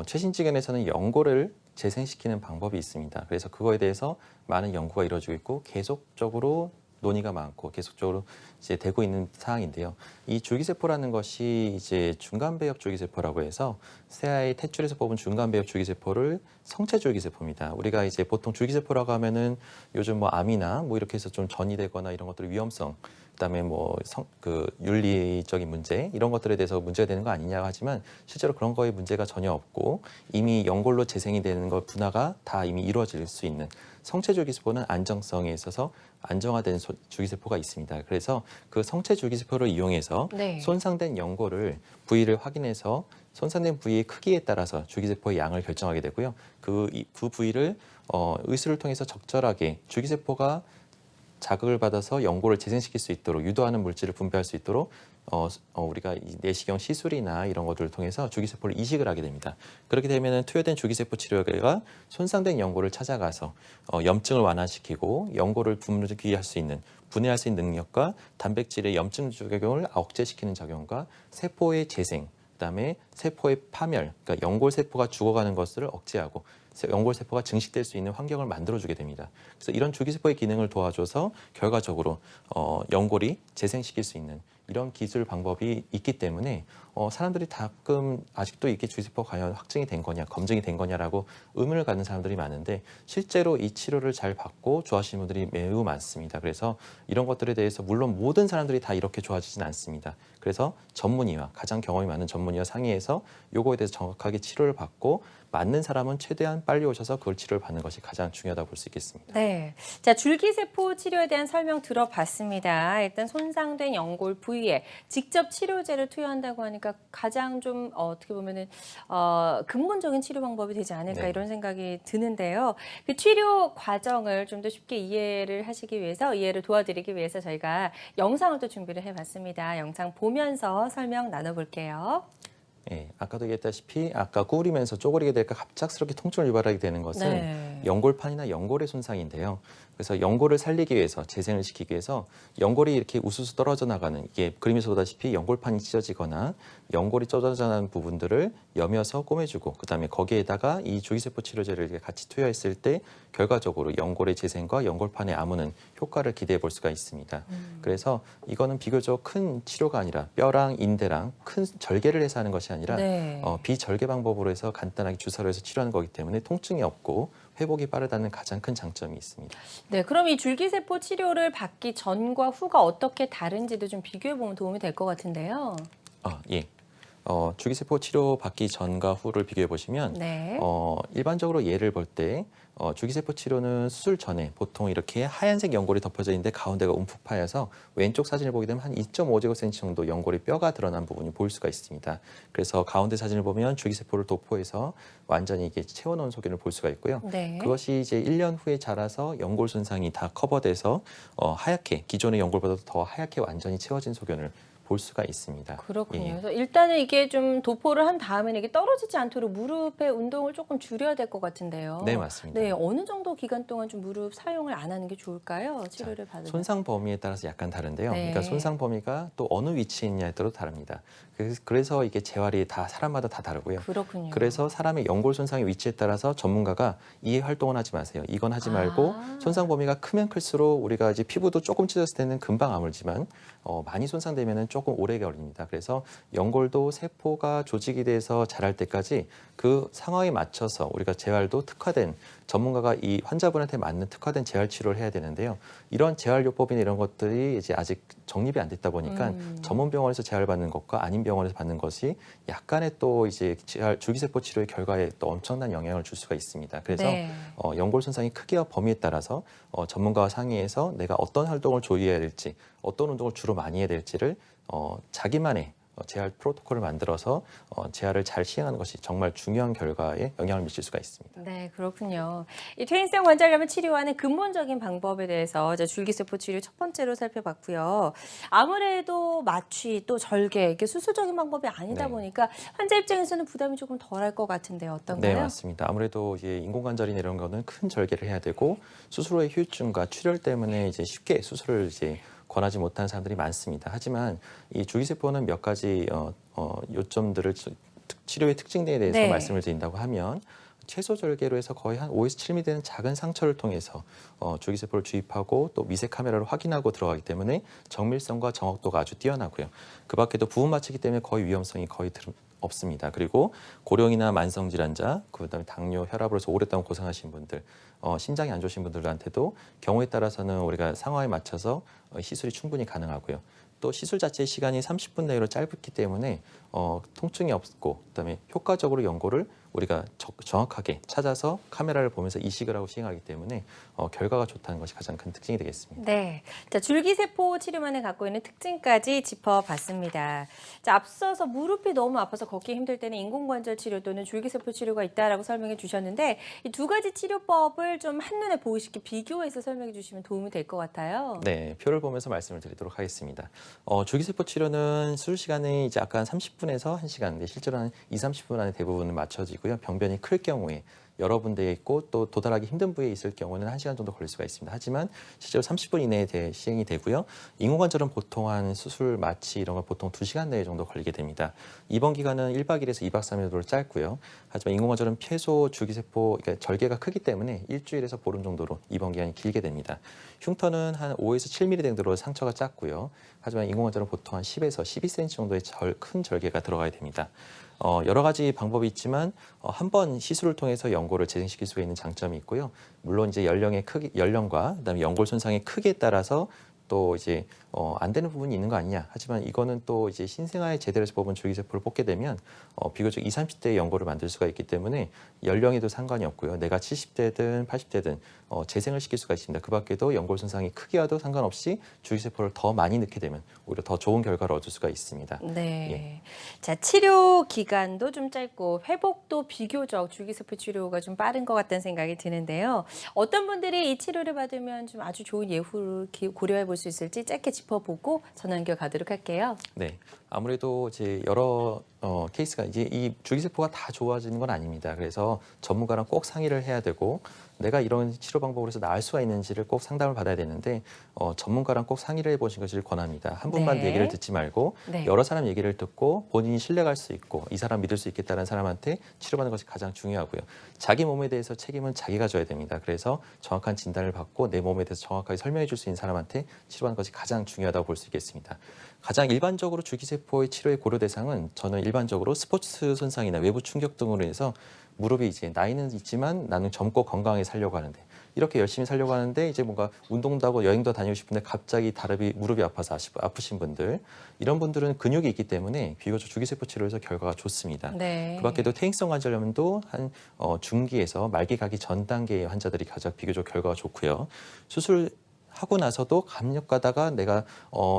최신 지견에서는 연골을 재생시키는 방법이 있습니다. 그래서 그거에 대해서 많은 연구가 이루어지고 있고 계속적으로 논의가 많고 계속적으로 이제 되고 있는 사항인데요. 이 줄기세포라는 것이 이제 중간배엽 줄기세포라고 해서 새아의 탯줄에서 뽑은 중간배엽 줄기세포를 성체 줄기세포입니다. 우리가 이제 보통 줄기세포라고 하면은 요즘 뭐 암이나 뭐 이렇게 해서 좀 전이 되거나 이런 것들의 위험성, 그다음에 뭐 윤리적인 문제 이런 것들에 대해서 문제가 되는 거 아니냐 하지만 실제로 그런 거에 문제가 전혀 없고 이미 연골로 재생이 되는 것 분화가 다 이미 이루어질 수 있는 성체 줄기세포는 안정성에 있어서 안정화된 줄기세포가 있습니다. 그래서 그 성체 줄기세포를 이용해서 네. 손상된 연골을 부위를 확인해서 손상된 부위의 크기에 따라서 줄기세포의 양을 결정하게 되고요. 그 부위를 의술을 통해서 적절하게 줄기세포가 자극을 받아서 연골을 재생시킬 수 있도록 유도하는 물질을 분비할 수 있도록 우리가 내시경 시술이나 이런 것들을 통해서 줄기세포를 이식을 하게 됩니다. 그렇게 되면 투여된 줄기세포 치료가 손상된 연골을 찾아가서 염증을 완화시키고 연골을 분리할 수 있는 분해할 수 있는 능력과 단백질의 염증 작용을 억제시키는 작용과 세포의 재생 그다음에 세포의 파멸, 그러니까 연골 세포가 죽어가는 것을 억제하고 연골 세포가 증식될 수 있는 환경을 만들어주게 됩니다. 그래서 이런 줄기세포의 기능을 도와줘서 결과적으로 연골이 재생시킬 수 있는 이런 기술 방법이 있기 때문에 사람들이 가끔 아직도 이게 줄기세포가 과연 확증이 된 거냐, 검증이 된 거냐라고 의문을 갖는 사람들이 많은데 실제로 이 치료를 잘 받고 좋아하시는 분들이 매우 많습니다. 그래서 이런 것들에 대해서 물론 모든 사람들이 다 이렇게 좋아지진 않습니다. 그래서 전문의와 가장 경험이 많은 전문의와 상의해서 요거에 대해서 정확하게 치료를 받고 맞는 사람은 최대한 빨리 오셔서 그걸 치료를 받는 것이 가장 중요하다고 볼 수 있겠습니다. 네. 자, 줄기세포 치료에 대한 설명 들어봤습니다. 일단 손상된 연골 부위에 직접 치료제를 투여한다고 하니까 가장 좀 어떻게 보면은 근본적인 치료 방법이 되지 않을까 네. 이런 생각이 드는데요. 그 치료 과정을 좀 더 쉽게 이해를 도와드리기 위해서 저희가 영상을 또 준비를 해봤습니다. 영상 보면서 설명 나눠볼게요. 예, 아까도 얘기했다시피 아까 구부리면서 쪼그리게 될까 갑작스럽게 통증을 유발하게 되는 것은 네. 연골판이나 연골의 손상인데요. 그래서 연골을 살리기 위해서 재생을 시키기 위해서 연골이 이렇게 우수수 떨어져 나가는 이게 그림에서 보다시피 연골판이 찢어지거나 연골이 찢어져 나가는 부분들을 여며서 꼬매주고 그다음에 거기에다가 이 줄기세포 치료제를 같이 투여했을 때 결과적으로 연골의 재생과 연골판의 아무는 효과를 기대해 볼 수가 있습니다. 그래서 이거는 비교적 큰 치료가 아니라 뼈랑 인대랑 큰 절개를 해서 하는 것이 아니라 네. 비절개 방법으로 해서 간단하게 주사로 해서 치료하는 거기 때문에 통증이 없고 회복이 빠르다는 가장 큰 장점이 있습니다. 네, 그럼 이 줄기세포 치료를 받기 전과 후가 어떻게 다른지도 좀 비교해 보면 도움이 될 것 같은데요. 예. 줄기세포 치료 받기 전과 후를 비교해 보시면 네. 일반적으로 예를 볼 때 줄기세포 치료는 수술 전에 보통 이렇게 하얀색 연골이 덮어져 있는데 가운데가 움푹 파여서 왼쪽 사진을 보게 되면 한 2.5제곱센치 정도 연골이 뼈가 드러난 부분이 보일 수가 있습니다. 그래서 가운데 사진을 보면 줄기세포를 도포해서 완전히 이게 채워놓은 소견을 볼 수가 있고요. 네. 그것이 이제 1년 후에 자라서 연골 손상이 다 커버돼서 하얗게 기존의 연골보다 더 하얗게 완전히 채워진 소견을 볼 수가 있습니다. 그렇군요. 예. 그래서 일단은 이게 좀 도포를 한 다음에는 이게 떨어지지 않도록 무릎의 운동을 조금 줄여야 될 것 같은데요. 네, 맞습니다. 네, 어느 정도 기간 동안 좀 무릎 사용을 안 하는 게 좋을까요? 치료를 받으면. 손상 범위에 따라서 약간 다른데요. 네. 그러니까 손상 범위가 또 어느 위치에 있냐에 따라 다릅니다. 그래서 이게 재활이 다 사람마다 다 다르고요. 그렇군요. 그래서 사람의 연골 손상의 위치에 따라서 전문가가 이 활동은 하지 마세요. 이건 하지 말고 손상 범위가 크면 클수록 우리가 이제 피부도 조금 찢었을 때는 금방 아물지만 많이 손상되면은 조금 오래 걸립니다. 그래서 연골도 세포가 조직이 돼서 자랄 때까지 그 상황에 맞춰서 우리가 재활도 특화된 전문가가 이 환자분한테 맞는 특화된 재활 치료를 해야 되는데요. 이런 재활요법이나 이런 것들이 이제 아직 정립이 안 됐다 보니까 전문 병원에서 재활받는 것과 아닌 병원에서 받는 것이 약간의 또 이제 줄기세포 치료의 결과에 또 엄청난 영향을 줄 수가 있습니다. 그래서 네. 연골 손상이 크기와 범위에 따라서 전문가와 상의해서 내가 어떤 활동을 조이해야 될지, 어떤 운동을 주로 많이 해야 될지를 자기만의 재활 프로토콜을 만들어서 재활을 잘 시행하는 것이 정말 중요한 결과에 영향을 미칠 수가 있습니다. 네, 그렇군요. 이 퇴행성 관절염을 치료하는 근본적인 방법에 대해서 이제 줄기세포 치료 첫 번째로 살펴봤고요. 아무래도 마취 또 절개 이게 수술적인 방법이 아니다 네. 보니까 환자 입장에서는 부담이 조금 덜할 것 같은데요. 어떤가요? 네, 맞습니다. 아무래도 이제 인공관절이나 이런 거는 큰 절개를 해야 되고 수술 후의 후유증과 출혈 때문에 이제 쉽게 수술을 이제 권하지 못하는 사람들이 많습니다. 하지만 이 줄기세포는 몇 가지 요점들을 치료의 특징에 대해서 네. 말씀을 드린다고 하면 최소 절개로 해서 거의 한 5에서 7mm 되는 작은 상처를 통해서 줄기세포를 주입하고 또 미세 카메라로 확인하고 들어가기 때문에 정밀성과 정확도가 아주 뛰어나고요. 그 밖에도 부분 마취기 때문에 거의 위험성이 거의 없습니다. 그리고 고령이나 만성 질환자, 그다음에 당뇨, 혈압으로 해서 오랫동안 고생하신 분들, 심장이 안 좋으신 분들한테도 경우에 따라서는 우리가 상황에 맞춰서 시술이 충분히 가능하고요. 또 시술 자체의 시간이 30분 내로 짧기 때문에 통증이 없고 그다음에 효과적으로 연골을 우리가 정확하게 찾아서 카메라를 보면서 이식을 하고 시행하기 때문에 결과가 좋다는 것이 가장 큰 특징이 되겠습니다. 네, 자 줄기세포 치료만에 갖고 있는 특징까지 짚어봤습니다. 자 앞서서 무릎이 너무 아파서 걷기 힘들 때는 인공관절 치료 또는 줄기세포 치료가 있다라고 설명해 주셨는데 이 두 가지 치료법을 좀 한눈에 보이시게 비교해서 설명해 주시면 도움이 될 것 같아요. 네, 표를 보면서 말씀을 드리도록 하겠습니다. 줄기세포 치료는 수술 시간이 이제 아까 한 30분에서 1시간, 실제로 한 20, 30분 안에 대부분 맞춰지고요. 병변이 클 경우에 여러 군데에 있고 또 도달하기 힘든 부위에 있을 경우는 1시간 정도 걸릴 수가 있습니다. 하지만 실제로 30분 이내에 시행이 되고요. 인공관절은 보통 한 수술 마취 이런 걸 보통 2시간 내에 정도 걸리게 됩니다. 입원 기간은 1박 2일에서 2박 3일 정도로 짧고요. 하지만 인공관절은 폐소, 줄기세포, 그러니까 절개가 크기 때문에 일주일에서 보름 정도로 입원 기간이 길게 됩니다. 흉터는 한 5에서 7mm 정도로 상처가 작고요. 하지만 인공관절은 보통 한 10에서 12cm 정도의 큰 절개가 들어가야 됩니다. 여러 가지 방법이 있지만 한 번 시술을 통해서 연골을 재생시킬 수가 있는 장점이 있고요. 물론 이제 연령의 크기, 연령과 그다음에 연골 손상의 크기에 따라서 또 이제 안 되는 부분이 있는 거 아니냐. 하지만 이거는 또 이제 신생아에 제대로 해서 뽑은 줄기세포를 뽑게 되면 비교적 20, 30대의 연골을 만들 수가 있기 때문에 연령에도 상관이 없고요. 내가 70대든 80대든 재생을 시킬 수가 있습니다. 그 밖에도 연골 손상이 크기와도 상관없이 줄기세포를 더 많이 넣게 되면 오히려 더 좋은 결과를 얻을 수가 있습니다. 네. 예. 자, 치료 기간도 좀 짧고 회복도 비교적 줄기세포 치료가 좀 빠른 것 같다는 생각이 드는데요. 어떤 분들이 이 치료를 받으면 좀 아주 좋은 예후를 고려해 볼 수 있을지 짧게 짚어보고 전화 연결 가도록 할게요. 네, 아무래도 이제 여러 케이스가 이제 이 줄기세포가 다 좋아지는 건 아닙니다. 그래서 전문가랑 꼭 상의를 해야 되고 내가 이런 치료 방법으로 해서 나을 수가 있는지를 꼭 상담을 받아야 되는데 전문가랑 꼭 상의를 해보신 것을 권합니다. 한 분만 네. 얘기를 듣지 말고 네. 여러 사람 얘기를 듣고 본인이 신뢰할 수 있고 이 사람 믿을 수 있겠다는 사람한테 치료받는 것이 가장 중요하고요. 자기 몸에 대해서 책임은 자기가 져야 됩니다. 그래서 정확한 진단을 받고 내 몸에 대해서 정확하게 설명해 줄 수 있는 사람한테 치료하는 것이 가장 중요하다고 볼 수 있겠습니다. 가장 일반적으로 줄기세포의 치료의 고려 대상은 저는 일반적으로 스포츠 손상이나 외부 충격 등으로 해서 무릎이 이제 나이는 있지만 나는 젊고 건강하게 살려고 하는데 이렇게 열심히 살려고 하는데 이제 뭔가 운동도 하고 여행도 다니고 싶은데 갑자기 무릎이 아파서 아프신 분들 이런 분들은 근육이 있기 때문에 비교적 줄기세포 치료에서 결과가 좋습니다. 네. 그 밖에도 퇴행성 관절염도 한 중기에서 말기 가기 전 단계의 환자들이 가장 비교적 결과가 좋고요. 수술하고 나서도 감력 가다가 내가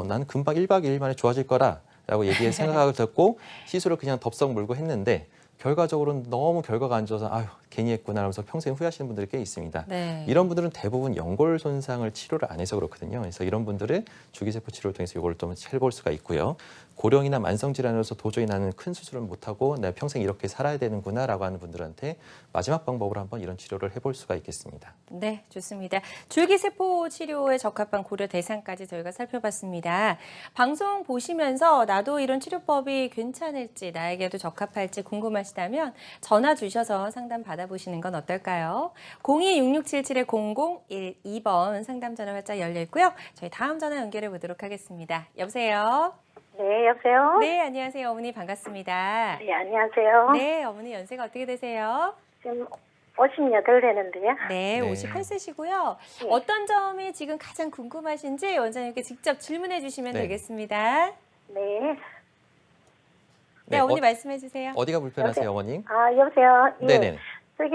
난 금방 1박 2일 만에 좋아질 거라라고 얘기해 생각을 듣고 시술을 그냥 덥석 물고 했는데 결과적으로는 너무 결과가 안 좋아서 아유 괜히 했구나 하면서 평생 후회하시는 분들이 꽤 있습니다. 네. 이런 분들은 대부분 연골 손상을 치료를 안 해서 그렇거든요. 그래서 이런 분들은 줄기세포 치료를 통해서 이걸 좀 해볼 수가 있고요. 고령이나 만성질환으로서 도저히 나는 큰 수술을 못하고 내가 평생 이렇게 살아야 되는구나라고 하는 분들한테 마지막 방법으로 한번 이런 치료를 해볼 수가 있겠습니다. 네, 좋습니다. 줄기세포 치료에 적합한 고려 대상까지 저희가 살펴봤습니다. 방송 보시면서 나도 이런 치료법이 괜찮을지 나에게도 적합할지 궁금하시다면 전화 주셔서 상담 받아보시는 건 어떨까요? 026677-0012번 상담 전화 활짝 열려 있고요. 저희 다음 전화 연결해 보도록 하겠습니다. 여보세요? 네, 여보세요? 네, 안녕하세요. 어머니 반갑습니다. 네, 안녕하세요. 네, 어머니 연세가 어떻게 되세요? 지금 58 되는데요. 네, 네. 58세시고요. 네. 어떤 점이 지금 가장 궁금하신지 원장님께 직접 질문해 주시면 네. 되겠습니다. 네. 네, 어머니 말씀해 주세요. 어디가 불편하세요, 어머님? 아, 여보세요? 예. 네네. 저기,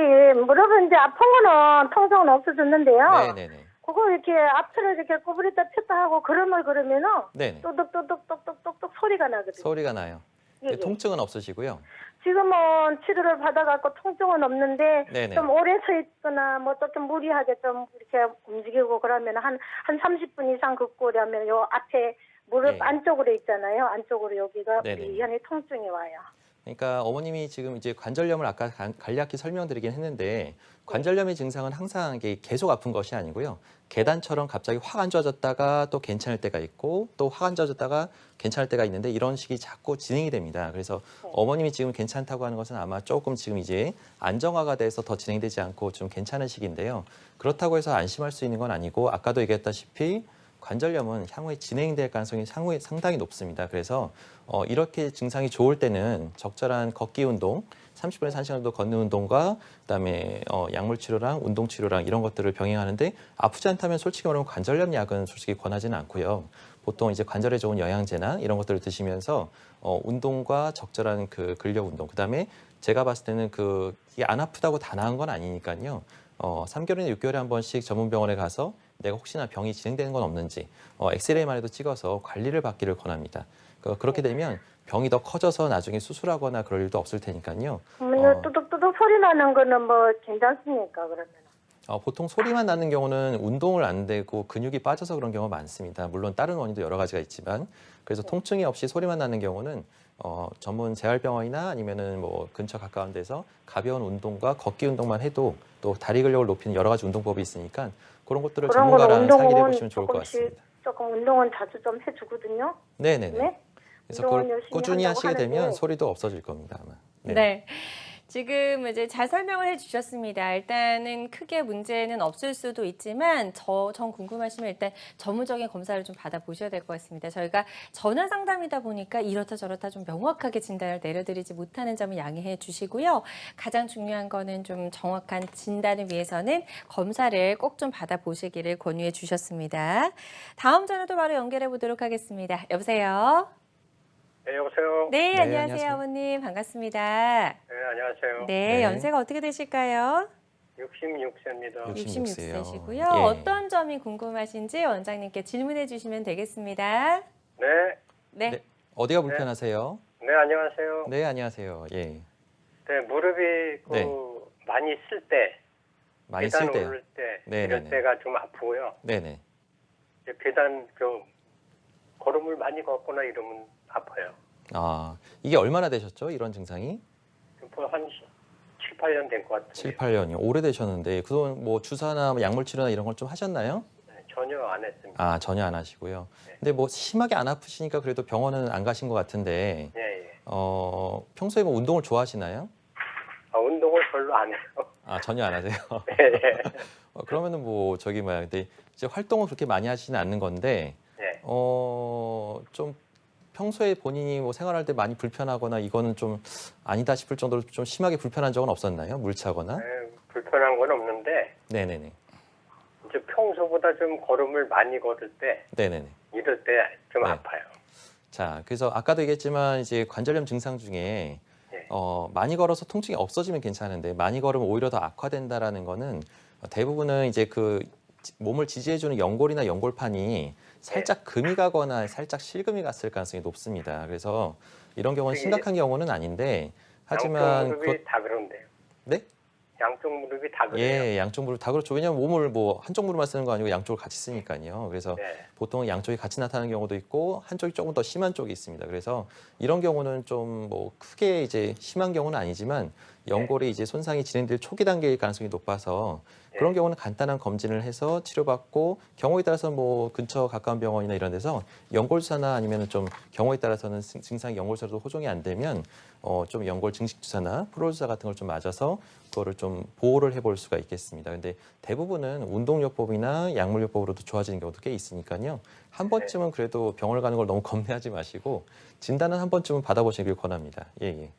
무릎은 이제 아픈 거는 통증은 없어졌는데요. 네네네. 그거 이렇게 앞으로 이렇게 구부렸다 폈다 하고 걸음을 걸으면은 네네. 또둑또둑똑똑똑똑 소리가 나거든요. 소리가 나요. 예, 예. 통증은 없으시고요. 지금은 치료를 받아갖고 통증은 없는데 네네. 좀 오래 서 있거나 뭐 또 좀 무리하게 좀 이렇게 움직이고 그러면 한 30분 이상 걷고 그러면 요 앞에 무릎 예. 안쪽으로 있잖아요. 안쪽으로 여기가 네네. 미연히 통증이 와요. 그러니까 어머님이 지금 이제 관절염을 아까 간략히 설명드리긴 했는데 관절염의 증상은 항상 이게 계속 아픈 것이 아니고요. 계단처럼 갑자기 확 안 좋아졌다가 또 괜찮을 때가 있고 또 확 안 좋아졌다가 괜찮을 때가 있는데 이런 식이 자꾸 진행이 됩니다. 그래서 어머님이 지금 괜찮다고 하는 것은 아마 조금 지금 이제 안정화가 돼서 더 진행되지 않고 좀 괜찮은 시기인데요. 그렇다고 해서 안심할 수 있는 건 아니고 아까도 얘기했다시피 관절염은 향후에 진행될 가능성이 향후에 상당히 높습니다. 그래서 이렇게 증상이 좋을 때는 적절한 걷기 운동, 30분에서 1시간 정도 걷는 운동과 그다음에 약물 치료랑 운동 치료랑 이런 것들을 병행하는데 아프지 않다면 솔직히 말하면 관절염 약은 솔직히 권하지는 않고요. 보통 이제 관절에 좋은 영양제나 이런 것들을 드시면서 운동과 적절한 그 근력 운동, 그다음에 제가 봤을 때는 이게 안 아프다고 다 나은 건 아니니까요. 3개월이나 6개월에 한 번씩 전문 병원에 가서 내가 혹시나 병이 진행되는 건 없는지 엑스레이만 해도 찍어서 관리를 받기를 권합니다. 그렇게 되면 병이 더 커져서 나중에 수술하거나 그럴 일도 없을 테니까요. 그러면 뚜둑뚜둑 소리 나는 거는 뭐 괜찮습니까 그러면? 보통 소리만 나는 경우는 운동을 안 되고 근육이 빠져서 그런 경우가 많습니다. 물론 다른 원인도 여러 가지가 있지만 그래서 통증이 없이 소리만 나는 경우는 전문 재활병원이나 아니면은 뭐 근처 가까운 데서 가벼운 운동과 걷기 운동만 해도 또 다리 근력을 높이는 여러 가지 운동법이 있으니까 그런 것들을 그런 거는 전문가랑 상의를 운동은 해보시면 좋을 것 조금씩 같습니다. 조금 운동은 자주 좀 해주거든요. 네네네. 네? 그래서 운동은 그걸 열심히 꾸준히 한다고 하시게 되면 하는데. 소리도 없어질 겁니다, 아마. 네. 지금 이제 잘 설명을 해주셨습니다. 일단은 크게 문제는 없을 수도 있지만 전 궁금하시면 일단 전문적인 검사를 좀 받아보셔야 될 것 같습니다. 저희가 전화 상담이다 보니까 이렇다 저렇다 좀 명확하게 진단을 내려드리지 못하는 점을 양해해 주시고요. 가장 중요한 거는 좀 정확한 진단을 위해서는 검사를 꼭 좀 받아보시기를 권유해 주셨습니다. 다음 전화도 바로 연결해 보도록 하겠습니다. 여보세요? 네, 여보세요. 네, 네, 안녕하세요, 안녕하세요. 아버님. 반갑습니다. 네, 안녕하세요. 네, 네. 연세가 어떻게 되실까요? 66세입니다. 66세요. 66세시고요. 예. 어떤 점이 궁금하신지 원장님께 질문해 주시면 되겠습니다. 네, 네. 네. 어디가 불편하세요? 네, 안녕하세요. 네, 안녕하세요. 예. 네, 무릎이 네. 많이 쓸 때, 많이 계단 쓸 때요. 오를 때, 네, 이럴 네, 네. 때가 좀 아프고요. 네네. 이제 계단 좀 걸음을 많이 걷거나 이러면 아파요. 아, 이게 얼마나 되셨죠? 이런 증상이? 한 7, 8년 된 것 같아요. 7, 8년이요. 오래되셨는데 그동안 뭐 주사나 뭐 약물 치료나 이런 걸 좀 하셨나요? 네, 전혀 안 했습니다. 아, 전혀 안 하시고요. 네. 근데 뭐 심하게 안 아프시니까 그래도 병원은 안 가신 것 같은데 예, 예. 평소에 뭐 운동을 좋아하시나요? 운동을 별로 안 해요. 아, 전혀 안 하세요. 네, 예. 그러면은 뭐 근데 이제 활동을 그렇게 많이 하시지는 않는 건데 예. 좀 평소에 본인이 뭐 생활할 때 많이 불편하거나 이거는 좀 아니다 싶을 정도로 좀 심하게 불편한 적은 없었나요? 물 차거나? 네, 불편한 건 없는데 네네네. 이제 평소보다 좀 걸음을 많이 걸을 때, 네네네. 이럴 때 좀 네. 아파요. 자, 그래서 아까도 얘기했지만 이제 관절염 증상 중에 네. 많이 걸어서 통증이 없어지면 괜찮은데 많이 걸으면 오히려 더 악화된다라는 거는 대부분은 이제 그 몸을 지지해주는 연골이나 연골판이 살짝 금이 가거나 살짝 실금이 갔을 가능성이 높습니다. 그래서 이런 경우는 그게 심각한 경우는 아닌데 양쪽 하지만 무릎이 다 그런데요. 네? 양쪽 무릎이 다 그래요. 예, 양쪽 무릎 다 그렇죠. 왜냐하면 몸을 뭐 한쪽 무릎만 쓰는 거 아니고 양쪽을 같이 쓰니까요. 그래서 네. 보통 양쪽이 같이 나타나는 경우도 있고 한쪽이 조금 더 심한 쪽이 있습니다. 그래서 이런 경우는 좀 뭐 크게 이제 심한 경우는 아니지만 연골이 이제 손상이 진행될 초기 단계일 가능성이 높아서 그런 네. 경우는 간단한 검진을 해서 치료받고 경우에 따라서 뭐 근처 가까운 병원이나 이런 데서 연골주사나 아니면은 좀 경우에 따라서는 증상이 연골주사로도 호전이 안 되면 좀 연골 증식주사나 프로주사 같은 걸 좀 맞아서 그거를 좀 보호를 해볼 수가 있겠습니다. 근데 대부분은 운동요법이나 약물요법으로도 좋아지는 경우도 꽤 있으니까요. 한 번쯤은 그래도 병원을 가는 걸 너무 겁내하지 마시고 진단은 한 번쯤은 받아보시길 권합니다. 예, 예.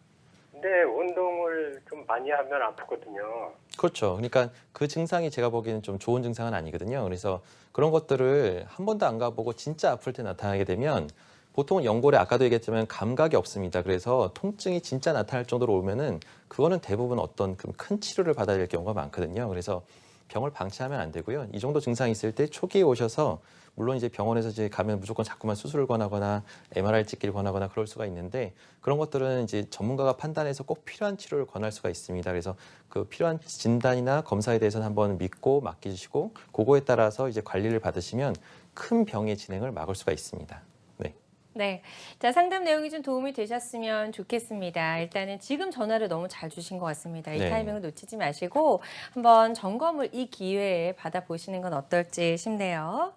근데 운동을 좀 많이 하면 아프거든요. 그렇죠. 그러니까 그 증상이 제가 보기에는 좀 좋은 증상은 아니거든요. 그래서 그런 것들을 한 번도 안 가보고 진짜 아플 때 나타나게 되면 보통은 연골에 아까도 얘기했지만 감각이 없습니다. 그래서 통증이 진짜 나타날 정도로 오면은 그거는 대부분 어떤 큰 치료를 받아야 될 경우가 많거든요. 그래서 병을 방치하면 안 되고요. 이 정도 증상이 있을 때 초기에 오셔서 물론 이제 병원에서 이제 가면 무조건 자꾸만 수술을 권하거나 MRI 찍기를 권하거나 그럴 수가 있는데 그런 것들은 이제 전문가가 판단해서 꼭 필요한 치료를 권할 수가 있습니다. 그래서 그 필요한 진단이나 검사에 대해서는 한번 믿고 맡기시고 그거에 따라서 이제 관리를 받으시면 큰 병의 진행을 막을 수가 있습니다. 네. 네. 자, 상담 내용이 좀 도움이 되셨으면 좋겠습니다. 일단은 지금 전화를 너무 잘 주신 것 같습니다. 이 네. 타이밍을 놓치지 마시고 한번 점검을 이 기회에 받아보시는 건 어떨지 싶네요.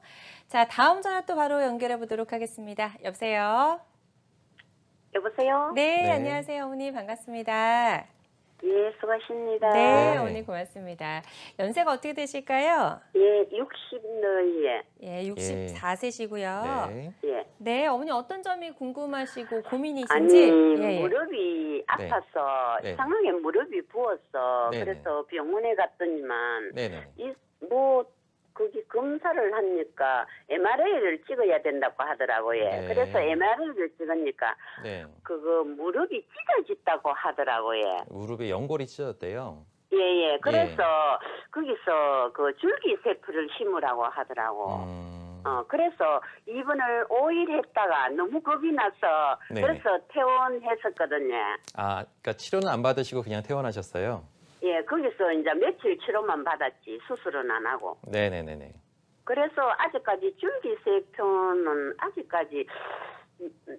자, 다음 전화 또 바로 연결해 보도록 하겠습니다. 여보세요? 여보세요? 네, 네. 안녕하세요, 어머니. 반갑습니다. 예, 수고하십니다. 네, 네. 어머니 고맙습니다. 연세가 어떻게 되실까요? 예, 60너이에. 예, 64세시고요. 네. 예. 네, 어머니 어떤 점이 궁금하시고 고민이신지? 아니, 예, 예. 무릎이 아파서 네. 이상하게 무릎이 부었어. 네네. 그래서 병원에 갔더니만 네네. 거기 검사를 하니까 MRI를 찍어야 된다고 하더라고요. 네. 그래서 MRI를 찍으니까 네. 그거 무릎이 찢어졌다고 하더라고요. 무릎에 연골이 찢어졌대요. 예. 그래서 거기서 그 줄기세포를 심으라고 하더라고. 그래서 입원을 5일 했다가 너무 겁이 나서 네네. 그래서 퇴원했었거든요. 아, 그러니까 치료는 안 받으시고 그냥 퇴원하셨어요? 예, 거기서 이제 며칠 치료만 받았지 수술은 안 하고. 네네네네. 그래서 아직까지 줄기세포는 아직까지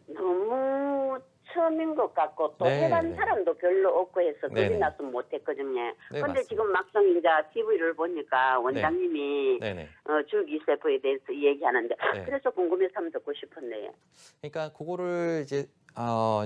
너무 처음인 것 같고 또 네, 해간 네. 사람도 별로 없고 해서 네, 겁이 네. 나서 못했거든요. 네, 근데 맞습니다. 지금 막상 이제 TV를 보니까 원장님이 네네. 줄기세포에 대해서 얘기하는데 네. 그래서 궁금해서 한번 듣고 싶었네요. 그러니까 그거를 이제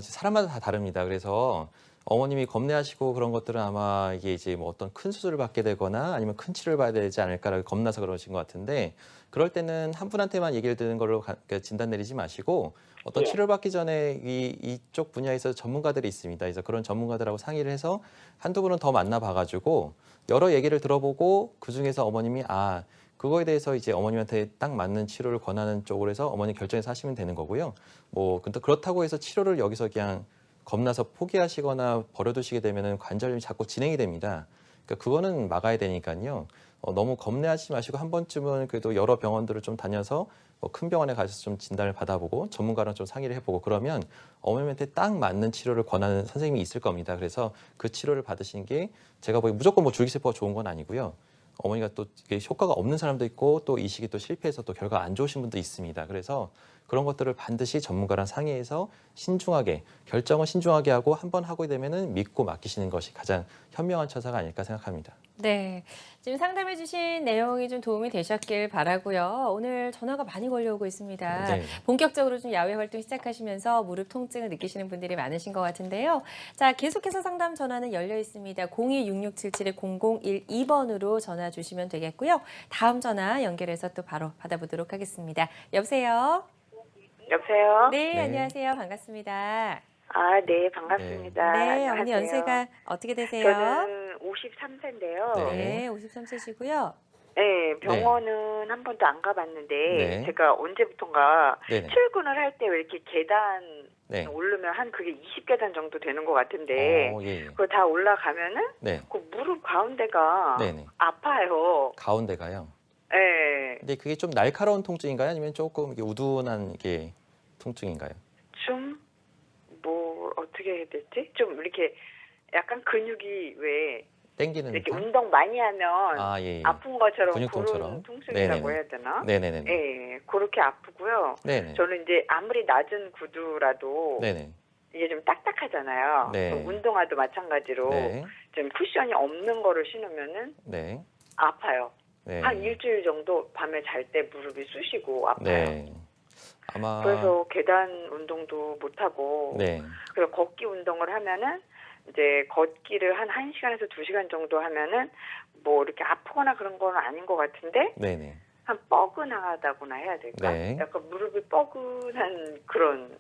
사람마다 다 다릅니다. 그래서 어머님이 겁내하시고 그런 것들은 아마 이게 이제 뭐 어떤 큰 수술을 받게 되거나 아니면 큰 치료를 받아야 되지 않을까라고 겁나서 그러신 것 같은데 그럴 때는 한 분한테만 얘기를 듣는 걸로 그러니까 진단 내리지 마시고 어떤 예. 치료를 받기 전에 이쪽 분야에서 전문가들이 있습니다. 그래서 그런 전문가들하고 상의를 해서 한두 분은 더 만나봐가지고 여러 얘기를 들어보고 그중에서 어머님이 그거에 대해서 이제 어머님한테 딱 맞는 치료를 권하는 쪽으로 해서 어머니 결정해서 하시면 되는 거고요. 근데 그렇다고 해서 치료를 여기서 그냥 겁나서 포기하시거나 버려두시게 되면은 관절염이 자꾸 진행이 됩니다. 그러니까 그거는 막아야 되니까요. 너무 겁내하지 마시고 한 번쯤은 그래도 여러 병원들을 좀 다녀서 큰 병원에 가셔서 좀 진단을 받아보고 전문가랑 좀 상의를 해보고 그러면 어머님한테 딱 맞는 치료를 권하는 선생님이 있을 겁니다. 그래서 그 치료를 받으시는 게 제가 보기에 무조건 뭐 줄기세포가 좋은 건 아니고요. 어머니가 또 이게 효과가 없는 사람도 있고 또 이 시기 또 실패해서 또 결과 안 좋으신 분도 있습니다. 그래서 그런 것들을 반드시 전문가랑 상의해서 신중하게 결정은 신중하게 하고 한번 하고 되면은 믿고 맡기시는 것이 가장 현명한 처사가 아닐까 생각합니다. 네, 지금 상담해 주신 내용이 좀 도움이 되셨길 바라고요. 오늘 전화가 많이 걸려오고 있습니다. 네. 본격적으로 좀 야외 활동 시작하시면서 무릎 통증을 느끼시는 분들이 많으신 것 같은데요. 자, 계속해서 상담 전화는 열려 있습니다. 026677-0012번으로 전화 주시면 되겠고요. 다음 전화 연결해서 또 바로 받아보도록 하겠습니다. 여보세요? 여보세요? 네, 네. 안녕하세요. 반갑습니다. 아, 네, 반갑습니다. 네, 어머니 안녕하세요. 연세가 어떻게 되세요? 저는 53세인데요. 네. 네, 53세시고요. 네, 병원은 한 번도 안 가봤는데 네. 제가 언제부턴가 네네. 출근을 할 때 왜 이렇게 계단 네. 오르면 한 그게 20계단 정도 되는 것 같은데 예. 그거 다 올라가면은 네. 그 무릎 가운데가 네네. 아파요. 가운데가요. 네, 근데 그게 좀 날카로운 통증인가요? 아니면 조금 이게 우둔한 이게 통증인가요? 좀 어떻게 해야 되지? 좀 이렇게 약간 근육이 왜 땡기는 이렇게 듯한? 운동 많이 하면 예. 아픈 것처럼 근육통처럼? 그런 통증이라고 네네네. 해야 되나? 네네네. 예, 그렇게 아프고요. 네네. 저는 이제 아무리 낮은 구두라도 네네. 이게 좀 딱딱하잖아요. 네. 그 운동화도 마찬가지로 네. 좀 쿠션이 없는 거를 신으면은 네. 아파요. 네. 한 일주일 정도 밤에 잘 때 무릎이 쑤시고 아파요. 네. 아마 그래서 계단 운동도 못 하고 네. 그래서 걷기 운동을 하면은 이제 걷기를 한 1시간에서 2시간 정도 하면은 뭐 이렇게 아프거나 그런 건 아닌 것 같은데 네네. 한 뻐근하다고나 해야 될까? 네. 약간 무릎이 뻐근한 그런.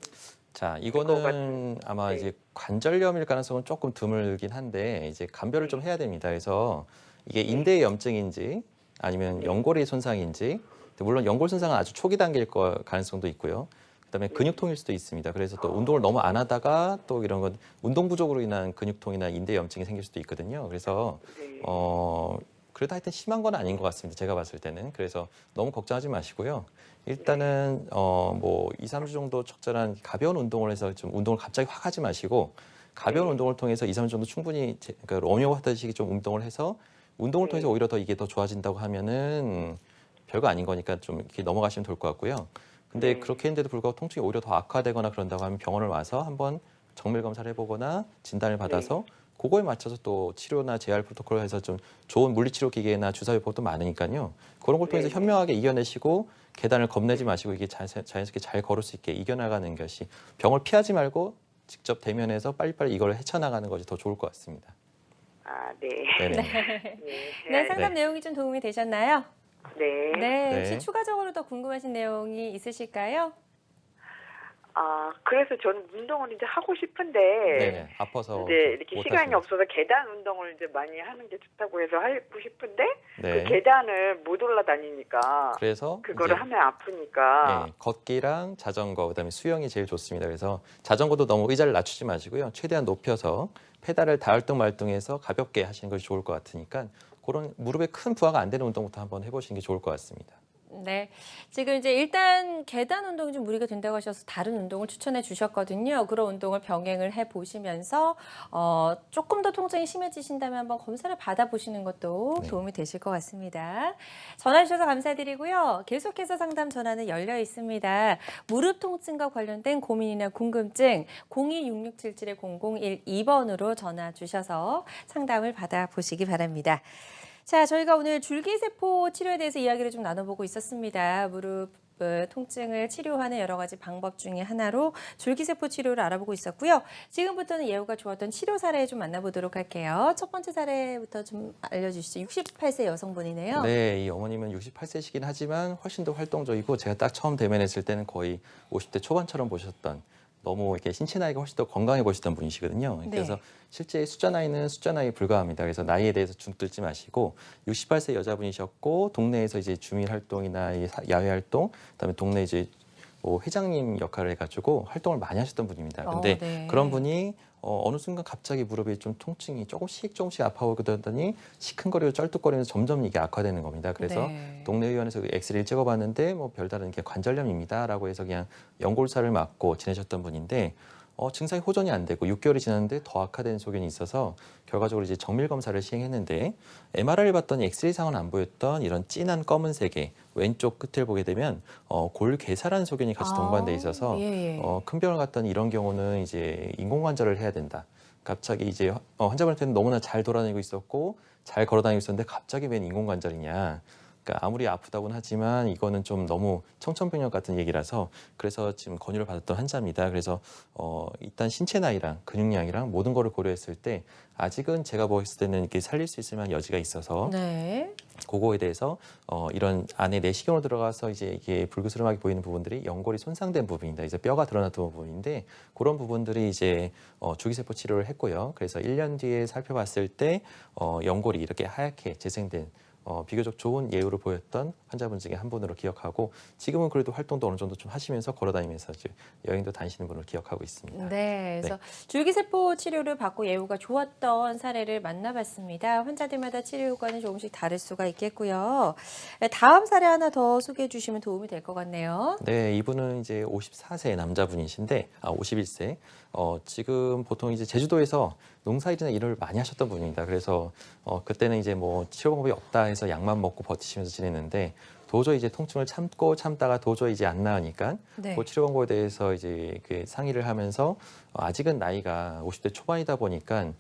자, 것 이거는 같은- 아마 네. 이제 관절염일 가능성은 조금 드물긴 한데 이제 감별을 좀 해야 됩니다. 그래서 이게 인대 염증인지 아니면 연골의 손상인지 물론 연골 손상은 아주 초기 단계일 가능성도 있고요. 그다음에 근육통일 수도 있습니다. 그래서 또 운동을 너무 안 하다가 또 이런 건 운동 부족으로 인한 근육통이나 인대 염증이 생길 수도 있거든요. 그래서 네. 그래도 하여튼 심한 건 아닌 것 같습니다. 제가 봤을 때는. 그래서 너무 걱정하지 마시고요. 일단은 뭐 2, 3주 정도 적절한 가벼운 운동을 해서 좀 운동을 갑자기 확 하지 마시고 가벼운 운동을 통해서 2, 3주 정도 충분히 그러니까 러닝 하듯이 좀 운동을 해서 운동을 통해서 오히려 더 이게 더 좋아진다고 하면은 별거 아닌 거니까 좀 이렇게 넘어가시면 될 것 같고요. 근데 그렇게 했는데도 불구하고 통증이 오히려 더 악화되거나 그런다고 하면 병원을 와서 한번 정밀 검사를 해보거나 진단을 받아서 그거에 맞춰서 또 치료나 재활 프로토콜을 해서 좀 좋은 물리치료 기계나 주사요법도 많으니까요. 그런 걸 통해서 현명하게 이겨내시고 계단을 겁내지 마시고 이게 자연스럽게 잘 걸을 수 있게 이겨나가는 것이 병을 피하지 말고 직접 대면해서 빨리빨리 이걸 헤쳐나가는 것이 더 좋을 것 같습니다. 아, 네. 네네. 네, 상담 내용이 좀 도움이 되셨나요? 네. 네, 혹시 네. 추가적으로 더 궁금하신 내용이 있으실까요? 아, 그래서 저는 운동을 이제 하고 싶은데 네. 아파서 이제 이렇게 못 시간이 하시는 없어서 계단 운동을 이제 많이 하는 게 좋다고 해서 하고 싶은데 네. 그 계단을 못 올라다니니까 그래서 그거를 이제 하면 아프니까. 네, 걷기랑 자전거, 그다음에 수영이 제일 좋습니다. 그래서 자전거도 너무 의자를 낮추지 마시고요. 최대한 높여서 페달을 닿을등 말등해서 가볍게 하시는 것이 좋을 것 같으니까 그런 무릎에 큰 부하가 안 되는 운동부터 한번 해보시는 게 좋을 것 같습니다. 네. 지금 이제 일단 계단 운동이 좀 무리가 된다고 하셔서 다른 운동을 추천해 주셨거든요. 그런 운동을 병행을 해 보시면서 조금 더 통증이 심해지신다면 한번 검사를 받아보시는 것도 네. 도움이 되실 것 같습니다. 전화 주셔서 감사드리고요. 계속해서 상담 전화는 열려 있습니다. 무릎 통증과 관련된 고민이나 궁금증 026677-0012번으로 전화 주셔서 상담을 받아보시기 바랍니다. 자, 저희가 오늘 줄기세포 치료에 대해서 이야기를 좀 나눠보고 있었습니다. 무릎 통증을 치료하는 여러 가지 방법 중에 하나로 줄기세포 치료를 알아보고 있었고요. 지금부터는 예후가 좋았던 치료 사례 좀 만나보도록 할게요. 첫 번째 사례부터 좀 알려주시죠. 68세 여성분이네요. 네, 이 어머님은 68세시긴 하지만 훨씬 더 활동적이고 제가 딱 처음 대면했을 때는 거의 50대 초반처럼 보셨던 너무 이렇게 신체 나이가 훨씬 더 건강해 보시던 분이시거든요. 네. 그래서 실제 숫자 나이는 숫자 나이에 불과합니다. 그래서 나이에 대해서 중들지 마시고 68세 여자분이셨고 동네에서 이제 주민 활동이나 야외 활동, 그다음에 동네 이제 뭐 회장님 역할을 해가지고 활동을 많이 하셨던 분입니다. 근데 네. 그런 분이 어느 순간 갑자기 무릎에 좀 통증이 조금씩 아파오더니 시큰거리고 쩔뚝거리면서 점점 이게 악화되는 겁니다. 그래서 네. 동네 의원에서 엑스레이를 찍어봤는데 뭐 별다른 게 관절염입니다라고 해서 그냥 연골살을 맞고 지내셨던 분인데 증상이 호전이 안 되고 6개월이 지났는데 더 악화된 소견이 있어서 결과적으로 이제 정밀 검사를 시행했는데 MRI를 봤더니 엑스레이상은 안 보였던 이런 진한 검은색의 왼쪽 끝을 보게 되면 골괴사라는 소견이 같이 동반돼 있어서 예. 큰 병을 갔더니 이런 경우는 이제 인공관절을 해야 된다. 갑자기 이제 환자분한테는 너무나 잘 돌아다니고 있었고 잘 걸어다니고 있었는데 갑자기 웬 인공관절이냐. 그러니까 아무리 아프다고는 하지만 이거는 좀 너무 청천벽력 같은 얘기라서 그래서 지금 권유를 받았던 환자입니다. 그래서 일단 신체 나이랑 근육량이랑 모든 거를 고려했을 때 아직은 제가 보았을 때는 이렇게 살릴 수 있을 만한 여지가 있어서 네. 그거에 대해서 이런 안에 내시경으로 들어가서 이제 이게 불그스름하게 보이는 부분들이 연골이 손상된 부분입니다. 이제 뼈가 드러났던 부분인데 그런 부분들이 이제 줄기세포 치료를 했고요. 그래서 1년 뒤에 살펴봤을 때 연골이 이렇게 하얗게 재생된 비교적 좋은 예후를 보였던 환자분 중에 한 분으로 기억하고 지금은 그래도 활동도 어느 정도 좀 하시면서 걸어다니면서 이제 여행도 다니시는 분으로 기억하고 있습니다. 네, 그래서 줄기세포 치료를 받고 예후가 좋았던 사례를 만나봤습니다. 환자들마다 치료 효과는 조금씩 다를 수가 있겠고요. 다음 사례 하나 더 소개해 주시면 도움이 될 것 같네요. 네, 이분은 이제 54세 남자분이신데, 51세. 지금 보통 이제 제주도에서 농사일이나 일을 많이 하셨던 분입니다. 그래서 그때는 이제 뭐 치료 방법이 없다 해서 약만 먹고 버티시면서 지냈는데 도저히 이제 통증을 참다가 도저히 이제 안 나으니까 네. 그 치료 방법에 대해서 이제 그 상의를 하면서 아직은 나이가 50대 초반이다 보니까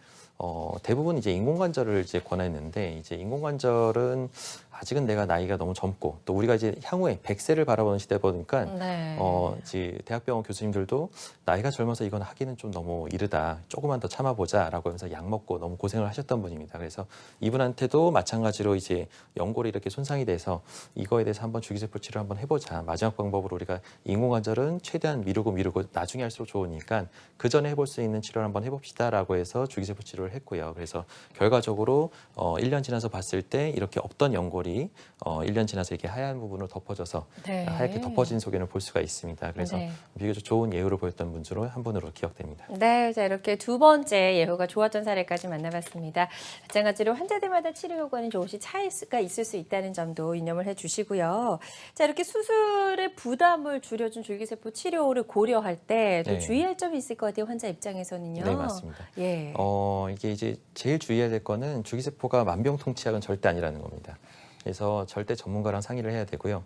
대부분 이제 인공관절을 이제 권했는데 이제 인공관절은 아직은 내가 나이가 너무 젊고 또 우리가 이제 향후에 100세를 바라보는 시대 보니까 네. 이제 대학병원 교수님들도 나이가 젊어서 이건 하기는 좀 너무 이르다. 조금만 더 참아보자라고 하면서 약 먹고 너무 고생을 하셨던 분입니다. 그래서 이분한테도 마찬가지로 이제 연골이 이렇게 손상이 돼서 이거에 대해서 한번 줄기세포 치료 한번 해보자. 마지막 방법으로 우리가 인공관절은 최대한 미루고 나중에 할수록 좋으니까 그 전에 해볼 수 있는 치료를 한번 해봅시다라고 해서 줄기세포 치료를 했고요. 그래서 결과적으로 1년 지나서 봤을 때 이렇게 없던 연골이 1년 지나서 이렇게 하얀 부분으로 덮어져서 네. 하얗게 덮어진 소견을 볼 수가 있습니다. 그래서 네. 비교적 좋은 예후를 보였던 분 중에 한 분으로 기억됩니다. 네, 자 이렇게 두 번째 예후가 좋았던 사례까지 만나봤습니다. 마찬가지로 환자들마다 치료 효과는 조금씩 차이가 있을 수 있다는 점도 유념을 해주시고요. 자 이렇게 수술의 부담을 줄여준 줄기세포 치료를 고려할 때 좀 네. 주의할 점이 있을 것 같아요. 환자 입장에서는요. 네, 맞습니다. 예. 이게 이제 제일 주의해야 될 거는 줄기세포가 만병통치약은 절대 아니라는 겁니다. 그래서 절대 전문가랑 상의를 해야 되고요.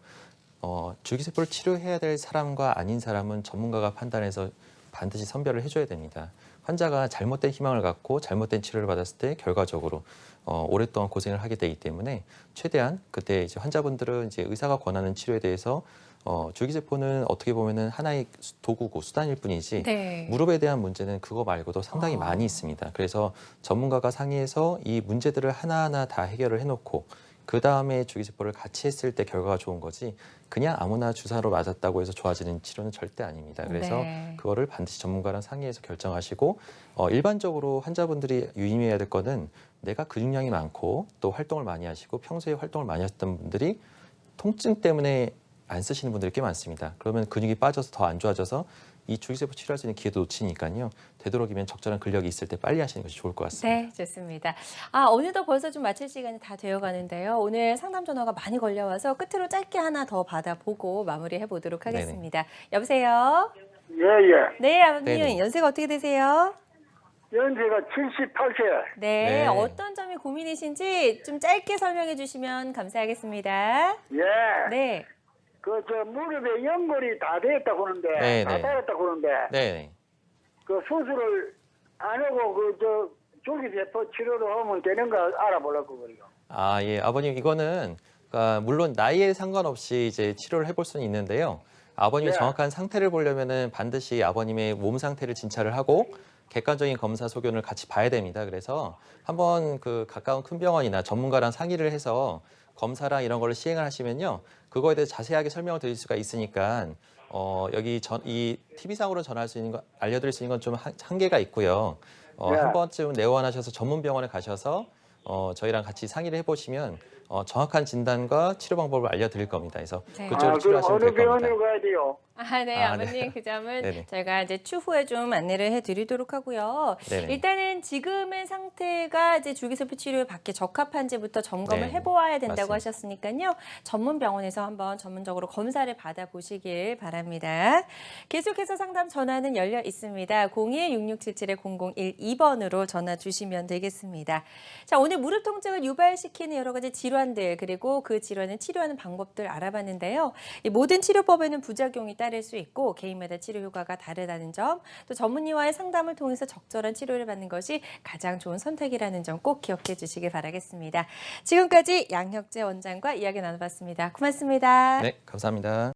줄기세포를 치료해야 될 사람과 아닌 사람은 전문가가 판단해서 반드시 선별을 해줘야 됩니다. 환자가 잘못된 희망을 갖고 잘못된 치료를 받았을 때 결과적으로 오랫동안 고생을 하게 되기 때문에 최대한 그때 이제 환자분들은 이제 의사가 권하는 치료에 대해서 줄기세포는 어떻게 보면은 하나의 도구고 수단일 뿐이지 네. 무릎에 대한 문제는 그거 말고도 상당히 많이 있습니다. 그래서 전문가가 상의해서 이 문제들을 하나하나 다 해결을 해놓고 그 다음에 줄기세포를 같이 했을 때 결과가 좋은 거지 그냥 아무나 주사로 맞았다고 해서 좋아지는 치료는 절대 아닙니다. 그래서 네. 그거를 반드시 전문가랑 상의해서 결정하시고 일반적으로 환자분들이 유의해야 될 거는 내가 근육량이 많고 또 활동을 많이 하시고 평소에 활동을 많이 하셨던 분들이 통증 때문에 안 쓰시는 분들이 꽤 많습니다. 그러면 근육이 빠져서 더 안 좋아져서 이 줄기세포 치료할 수 있는 기회도 놓치니까요. 되도록이면 적절한 근력이 있을 때 빨리 하시는 것이 좋을 것 같습니다. 네, 좋습니다. 오늘도 벌써 좀 마칠 시간이 다 되어 가는데요. 오늘 상담 전화가 많이 걸려와서 끝으로 짧게 하나 더 받아보고 마무리해 보도록 하겠습니다. 여보세요? 예예. 네, 아버님. 네네. 연세가 어떻게 되세요? 연세가 78세. 네, 네. 어떤 점이 고민이신지 좀 짧게 설명해 주시면 감사하겠습니다. 예. 네. 그 저 무릎에 연골이 다 됐다고 하는데 네, 다 네. 달았다고 하는데 네. 그 수술을 안 하고 그 저 줄기세포 치료를 하면 되는가 알아보려고 그래요. 예. 아버님, 이거는, 그러니까 물론 나이에 상관없이 이제 치료를 해볼 수는 있는데요. 아버님의 네. 정확한 상태를 보려면은 반드시 아버님의 몸 상태를 진찰을 하고 객관적인 검사 소견을 같이 봐야 됩니다. 그래서 한번 그 가까운 큰 병원이나 전문가랑 상의를 해서 검사랑 이런 걸 시행을 하시면요. 그거에 대해서 자세하게 설명을 드릴 수가 있으니까 여기 이 TV상으로 전할 수 있는 거, 알려드릴 수 있는 건 좀 한계가 있고요. 네. 한 번쯤 내원하셔서 전문 병원에 가셔서 저희랑 같이 상의를 해보시면 정확한 진단과 치료 방법을 알려드릴 겁니다. 그래서 네. 그쪽으로 그럼 치료하시면 어느 될 겁니다. 병원으로 가야 돼요? 네, 네. 아버님 그 점은 네네. 저희가 이제 추후에 좀 안내를 해드리도록 하고요. 네네. 일단은 지금의 상태가 이제 줄기세포 치료에 받기 적합한지부터 점검을 네, 해보아야 된다고 맞습니다. 하셨으니까요. 전문 병원에서 한번 전문적으로 검사를 받아보시길 바랍니다. 계속해서 상담 전화는 열려 있습니다. 02-6677-0012번으로 전화 주시면 되겠습니다. 자, 오늘 무릎 통증을 유발시키는 여러 가지 질환들 그리고 그 질환을 치료하는 방법들 알아봤는데요. 이 모든 치료법에는 부작용이 따를 수 있고 개인마다 치료 효과가 다르다는 점, 또 전문의와의 상담을 통해서 적절한 치료를 받는 것이 가장 좋은 선택이라는 점 꼭 기억해 주시길 바라겠습니다. 지금까지 양혁재 원장과 이야기 나눠봤습니다. 고맙습니다. 네, 감사합니다.